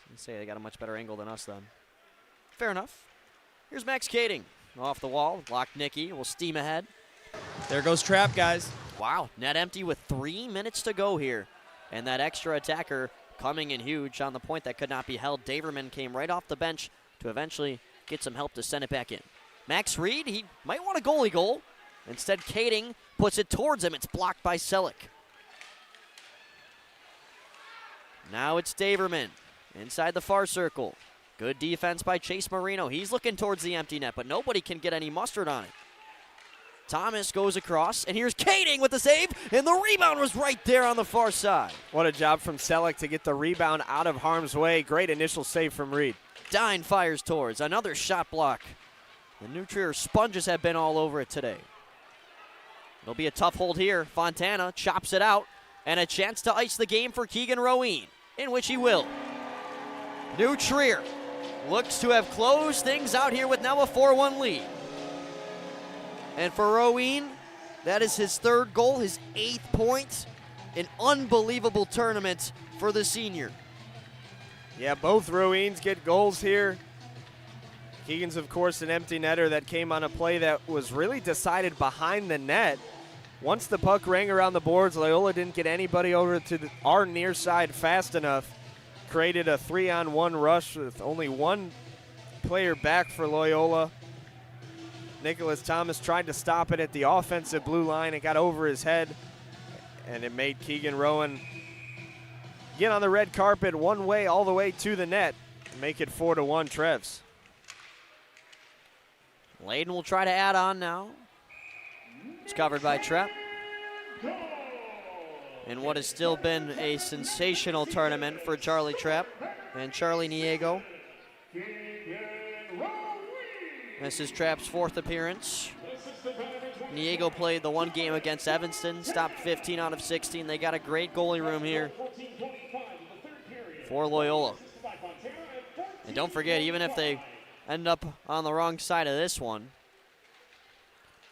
Let's say they got a much better angle than us then. Fair enough. Here's Max Kading. Off the wall, blocked Nicky, will steam ahead. There goes Trap, guys. Wow, net empty with 3 minutes to go here. And that extra attacker coming in huge on the point that could not be held. Daverman came right off the bench to eventually get some help to send it back in. Max Reed, he might want a goalie goal. Instead, Kading puts it towards him. It's blocked by Selleck. Now it's Daverman inside the far circle. Good defense by Chase Marino. He's looking towards the empty net, but nobody can get any mustard on it. Thomas goes across, and here's Kading with the save, and the rebound was right there on the far side. What a job from Selleck to get the rebound out of harm's way. Great initial save from Reed. Dine fires towards another shot block. The New Trier sponges have been all over it today. It'll be a tough hold here. Fontana chops it out, and a chance to ice the game for Keegan Roween, in which he will. New Trier looks to have closed things out here with now a 4-1 lead. And for Roween, that is his third goal, his 8th point. An unbelievable tournament for the senior. Yeah, both Roweens get goals here. Keegan's, of course, an empty netter that came on a play that was really decided behind the net. Once the puck rang around the boards, Loyola didn't get anybody over to our near side fast enough. Created a 3-on-1 rush with only one player back for Loyola. Nicholas Thomas tried to stop it at the offensive blue line. It got over his head, and it made Keegan Rowan get on the red carpet one way all the way to the net. Make it 4-1 Trevs. Layden will try to add on now. It's covered by Trepp. In what has still been a sensational tournament for Charlie Trepp and Charlie Niego. This is Trepp's 4th appearance. Niego played the one game against Evanston, stopped 15 out of 16. They got a great goalie room here for Loyola. And don't forget, even if they end up on the wrong side of this one,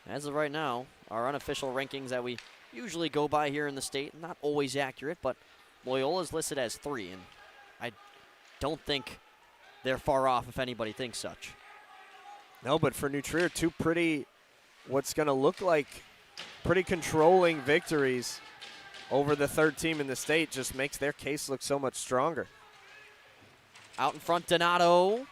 as of right now, our unofficial rankings that we usually go by here in the state, not always accurate, but Loyola is listed as 3, and I don't think they're far off if anybody thinks such. No, but for New Trier, two pretty, what's going to look like pretty controlling victories over the 3rd team in the state just makes their case look so much stronger. Out in front, Donato,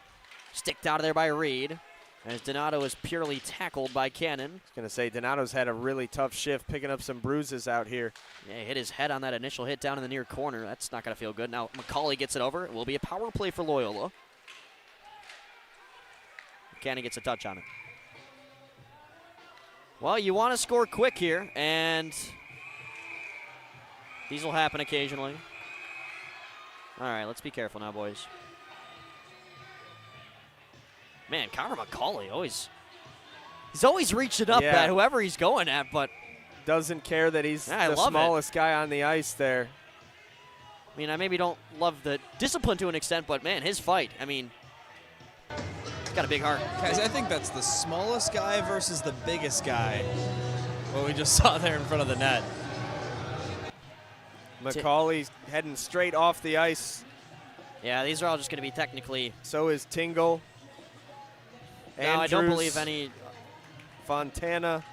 sticked out of there by Reed, as Donato is purely tackled by Cannon. I was going to say, Donato's had a really tough shift, picking up some bruises out here. Yeah, he hit his head on that initial hit down in the near corner. That's not going to feel good. Now McCauley gets it over. It will be a power play for Loyola. Cannon gets a touch on it. Well, you want to score quick here, and these will happen occasionally. All right, let's be careful now, boys. Man, Connor McCauley he's always reached it up at whoever he's going at, but doesn't care that he's the smallest guy on the ice there. I mean, I maybe don't love the discipline to an extent, but man, his fight, I mean, he's got a big heart. Guys, I think that's the smallest guy versus the biggest guy, what we just saw there in front of the net. McCauley's heading straight off the ice. Yeah, these are all just going to be technically. So is Tingle. No, I don't believe any. Fontana.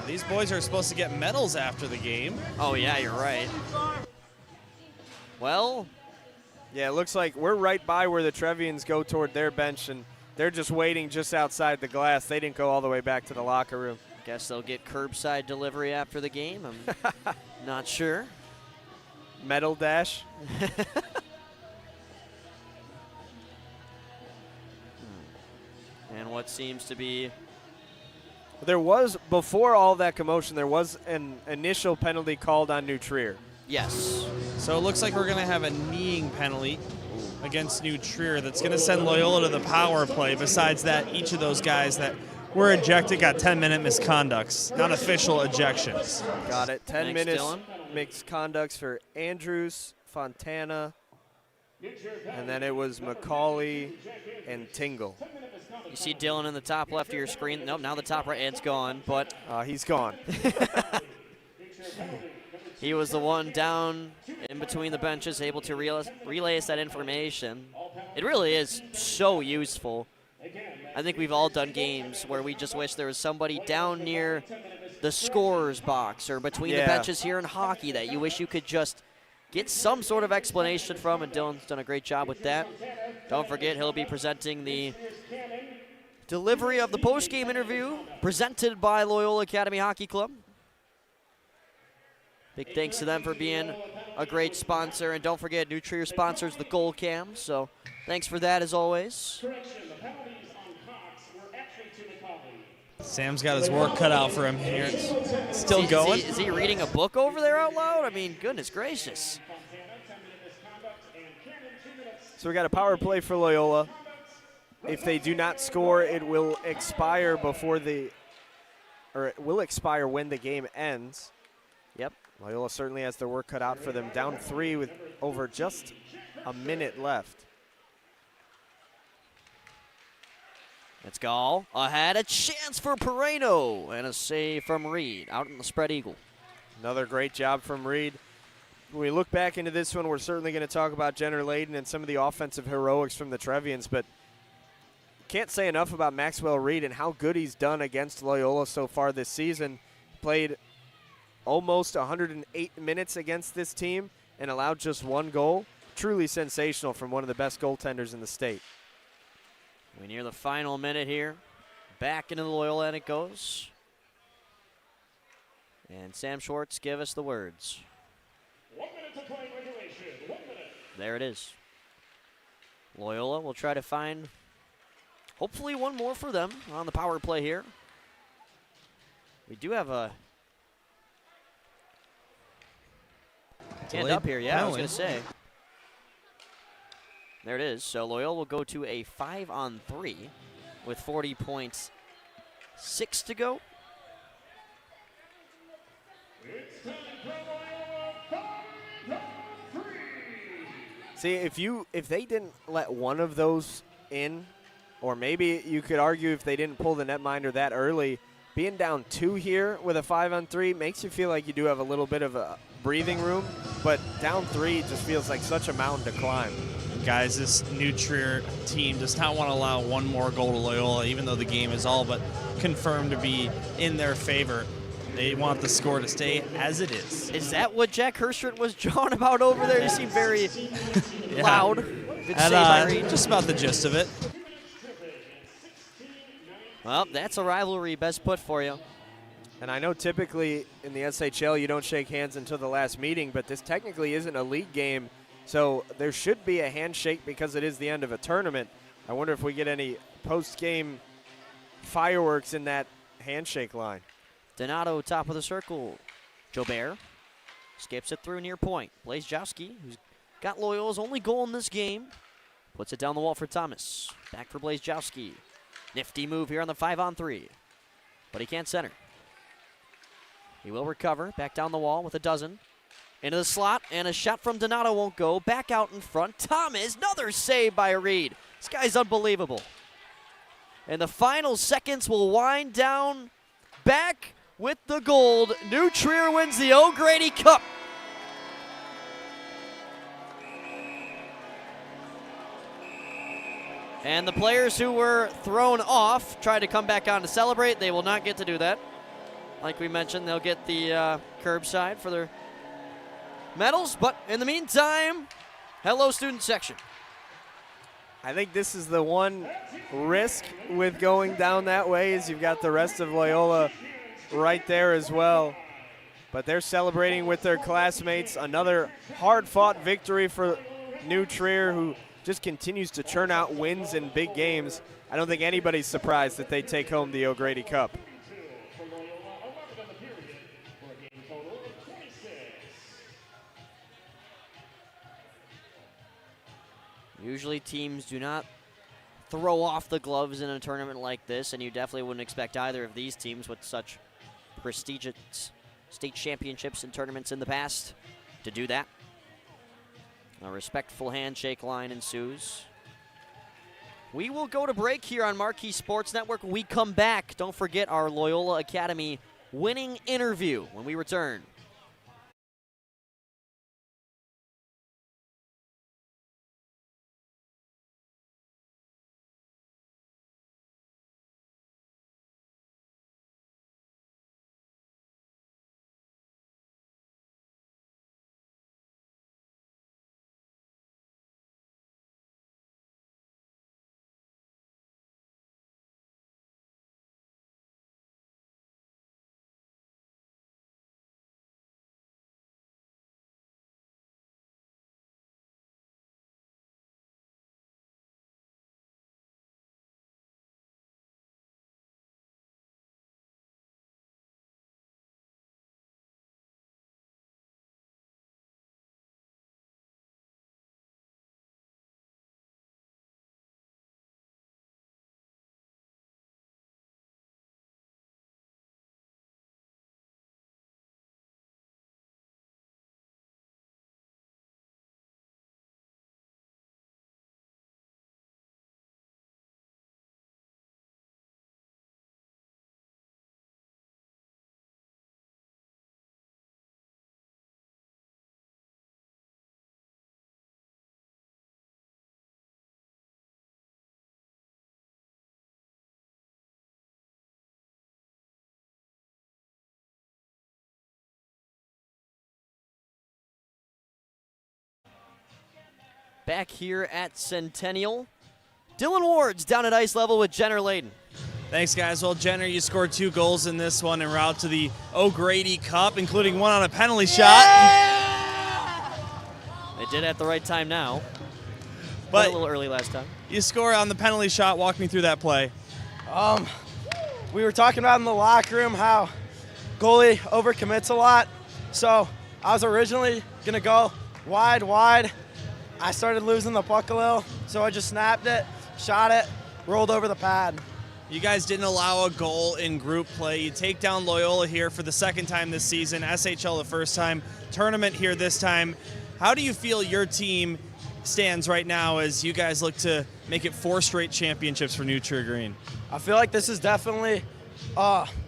These boys are supposed to get medals after the game. Oh, yeah, you're right. Well. Yeah, it looks like we're right by where the Trevians go toward their bench, and they're just waiting just outside the glass. They didn't go all the way back to the locker room. Guess they'll get curbside delivery after the game. I'm not sure. Medal dash. And what seems to be. There was, before all that commotion, there was an initial penalty called on New Trier. Yes. So it looks like we're going to have a kneeing penalty against New Trier that's going to send Loyola to the power play. Besides that, each of those guys that were ejected got 10-minute misconducts, not official ejections. Got it. 10 Thanks, minutes Dylan. misconducts for Andrews, Fontana, and then it was McCauley and Tingle. You see Dylan in the top left of your screen. Nope, now the top right hand's gone, but He's gone. he was the one down in between the benches, able to relay us that information. It really is so useful. I think we've all done games where we just wish there was somebody down near the scorer's box or between the benches here in hockey that you wish you could just get some sort of explanation from, and Dylan's done a great job with that. Don't forget, he'll be presenting the delivery of the post-game interview presented by Loyola Academy Hockey Club. Big thanks to them for being a great sponsor, and don't forget, New Trier sponsors the goal cam, so thanks for that as always. Sam's got his work cut out for him here. It's still going. Is he reading a book over there out loud? I mean, goodness gracious. So we got a power play for Loyola. If they do not score, it will expire it will expire when the game ends. Yep. Loyola certainly has their work cut out for them. Down 3 with over just a minute left. It's Gall ahead, a chance for Pereno, and a save from Reed out in the spread eagle. Another great job from Reed. When we look back into this one, we're certainly going to talk about Jenner Layden and some of the offensive heroics from the Trevians, but can't say enough about Maxwell Reed and how good he's done against Loyola so far this season. Played almost 108 minutes against this team and allowed just 1 goal. Truly sensational from one of the best goaltenders in the state. We near the final minute here. Back into the Loyola and it goes. And Sam Schwartz, give us the words. 1 minute to play regulation. 1 minute. There it is. Loyola will try to find hopefully one more for them on the power play here. We do have a hand up here, yeah, I was going to say. There it is. So Loyola will go to a 5-on-3 with 40.6 to go. It's time for Loyola 5-on-3. See, if they didn't let one of those in, or maybe you could argue if they didn't pull the netminder that early, being down 2 here with a 5-on-3 makes you feel like you do have a little bit of a breathing room, but down 3 just feels like such a mountain to climb. Guys, this New Trier team does not want to allow one more goal to Loyola, even though the game is all but confirmed to be in their favor. They want the score to stay as it is. Is that what Jack Herstrom was jawing about over there? He seemed very loud. Good save by Reed. Just about the gist of it. Well, that's a rivalry best put for you. And I know typically in the SHL you don't shake hands until the last meeting, but this technically isn't a league game, so there should be a handshake because it is the end of a tournament. I wonder if we get any post-game fireworks in that handshake line. Donato, top of the circle. Jobert skips it through near point. Blazejowski, who's got Loyola's only goal in this game, puts it down the wall for Thomas. Back for Blazejowski. Nifty move here on the 5-on-3, but he can't center. He will recover, back down the wall with a dozen. Into the slot, and a shot from Donato won't go. Back out in front, Thomas, another save by Reed. This guy's unbelievable. And the final seconds will wind down. Back with the gold. New Trier wins the O'Grady Cup. And the players who were thrown off tried to come back on to celebrate. They will not get to do that. Like we mentioned, they'll get the curbside for their medals. But in the meantime, hello, student section. I think this is the one risk with going down that way is you've got the rest of Loyola right there as well. But they're celebrating with their classmates. Another hard-fought victory for New Trier, who just continues to churn out wins in big games. I don't think anybody's surprised that they take home the O'Grady Cup. Usually teams do not throw off the gloves in a tournament like this, and you definitely wouldn't expect either of these teams with such prestigious state championships and tournaments in the past to do that. A respectful handshake line ensues. We will go to break here on Marquee Sports Network. When we come back, don't forget our Loyola Academy winning interview when we return. Back here at Centennial, Dylan Ward's down at ice level with Jenner Layden. Thanks, guys. Well, Jenner, you scored 2 goals in this one en route to the O'Grady Cup, including one on a penalty shot. They did at the right time now, but a little early last time. You score on the penalty shot. Walk me through that play. We were talking about in the locker room how goalie overcommits a lot. So I was originally going to go wide. I started losing the puck a little, so I just snapped it, shot it, rolled over the pad. You guys didn't allow a goal in group play. You take down Loyola here for the second time this season, SHL the first time, tournament here this time. How do you feel your team stands right now as you guys look to make it 4 straight championships for New Trier Green? I feel like this is definitely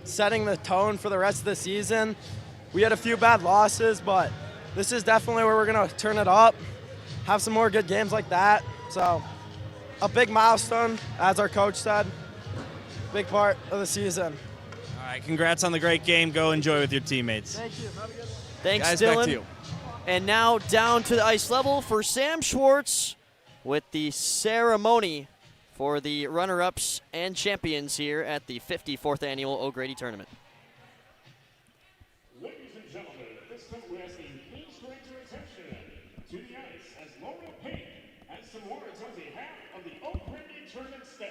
setting the tone for the rest of the season. We had a few bad losses, but this is definitely where we're going to turn it up, have some more good games like that. So a big milestone, as our coach said, big part of the season. All right, congrats on the great game. Go enjoy with your teammates. Thank you. Have a good one. Thanks, Guys, Dylan. back to you. And now down to the ice level for Sam Schwartz with the ceremony for the runner-ups and champions here at the 54th Annual O'Grady Tournament. Ladies and gentlemen, at this time we're asking please direct your attention to the ice as Laura Payne has some words on behalf of the O'Grady Tournament staff.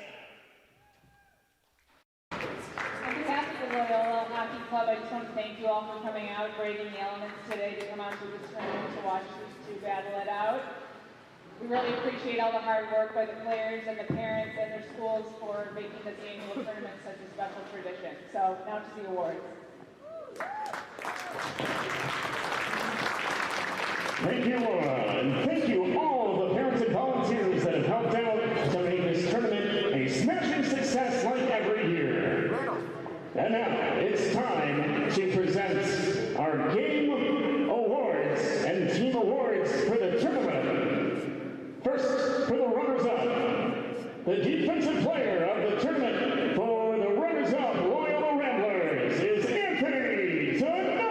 On behalf of the Loyola Hockey Club, I just want to thank you all for coming out, braving the elements today to come out to this tournament to watch these 2 battle it out. We really appreciate all the hard work by the players and the parents and their schools for making this annual tournament such a special tradition. So now to the awards. Thank you, Laura, and thank you all of the parents and volunteers that have helped out to make this tournament a smashing success like every year. And now it's time to present our game awards and team awards for the tournament. First, for the runners-up, the defensive player of the tournament for the runners-up Loyola Ramblers is Anthony Donato.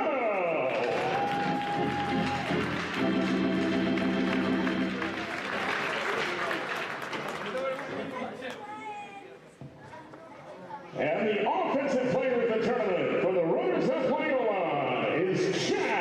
And the offensive player of the tournament for the runners-up Loyola is Chad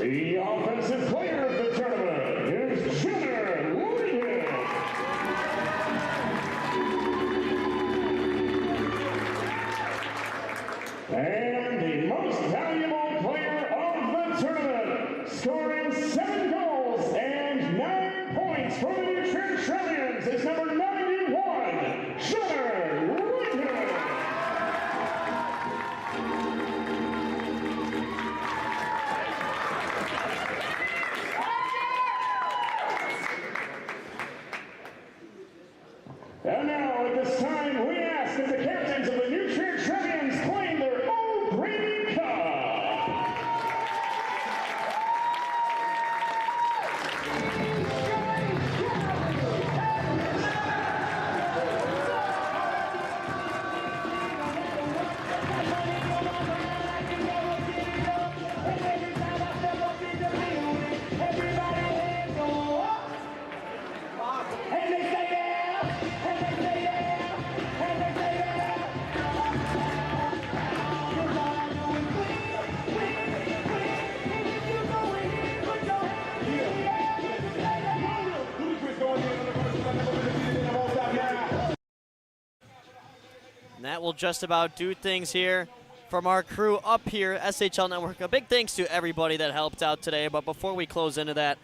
The offensive player of the tournament is Jenner Williams. And the most valuable player of the tournament, scoring 7 goals and 9 points for the New Trillions, is number 91, Jenner Williams. And now, at this time, we ask that the captains of the New Trillions claim their O'Grady Cup. And that will just about do things here from our crew up here, SHL Network. A big thanks to everybody that helped out today. But before we close into that,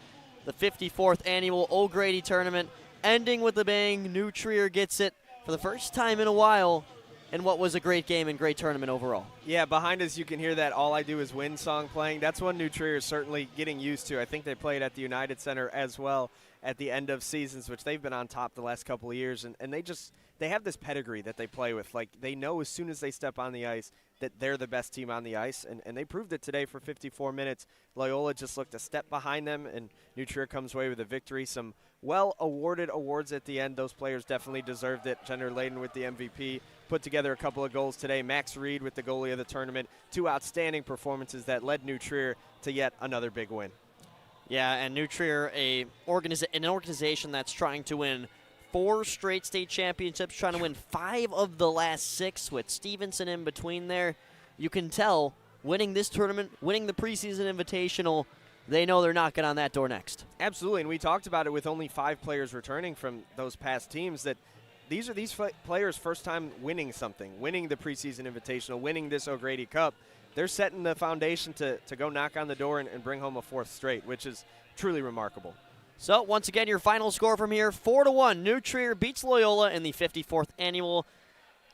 the 54th annual O'Grady tournament ending with a bang. New Trier gets it for the first time in a while in what was a great game and great tournament overall. Yeah, behind us you can hear that All I Do Is Win song playing. That's one New Trier is certainly getting used to. I think they played at the United Center as well at the end of seasons, which they've been on top the last couple of years. And they have this pedigree that they play with. Like, they know as soon as they step on the ice that they're the best team on the ice, and they proved it today for 54 minutes. Loyola just looked a step behind them, and New Trier comes away with a victory. Some well-awarded awards at the end. Those players definitely deserved it. Jenner Layden with the MVP, put together a couple of goals today. Max Reed with the goalie of the tournament. 2 outstanding performances that led New Trier to yet another big win. Yeah, and New Trier, an organization that's trying to win 4 straight state championships, trying to win 5 of the last 6 with Stevenson in between there. You can tell winning this tournament, winning the preseason invitational, they know they're knocking on that door next. Absolutely, and we talked about it with only 5 players returning from those past teams, that these are these players' first time winning something, winning the preseason invitational, winning this O'Grady Cup. They're setting the foundation to go knock on the door and bring home a 4th straight, which is truly remarkable. So, once again, your final score from here, 4-1. New Trier beats Loyola in the 54th annual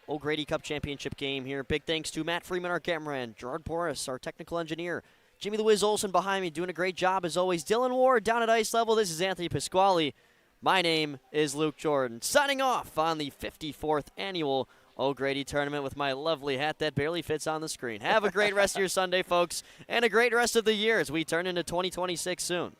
O'Grady Cup championship game here. Big thanks to Matt Freeman, our cameraman, Gerard Boris, our technical engineer, Jimmy the Wiz Olsen behind me, doing a great job as always. Dylan Ward down at ice level. This is Anthony Pasquale. My name is Luke Jordan. Signing off on the 54th annual O'Grady tournament with my lovely hat that barely fits on the screen. Have a great rest of your Sunday, folks, and a great rest of the year as we turn into 2026 soon.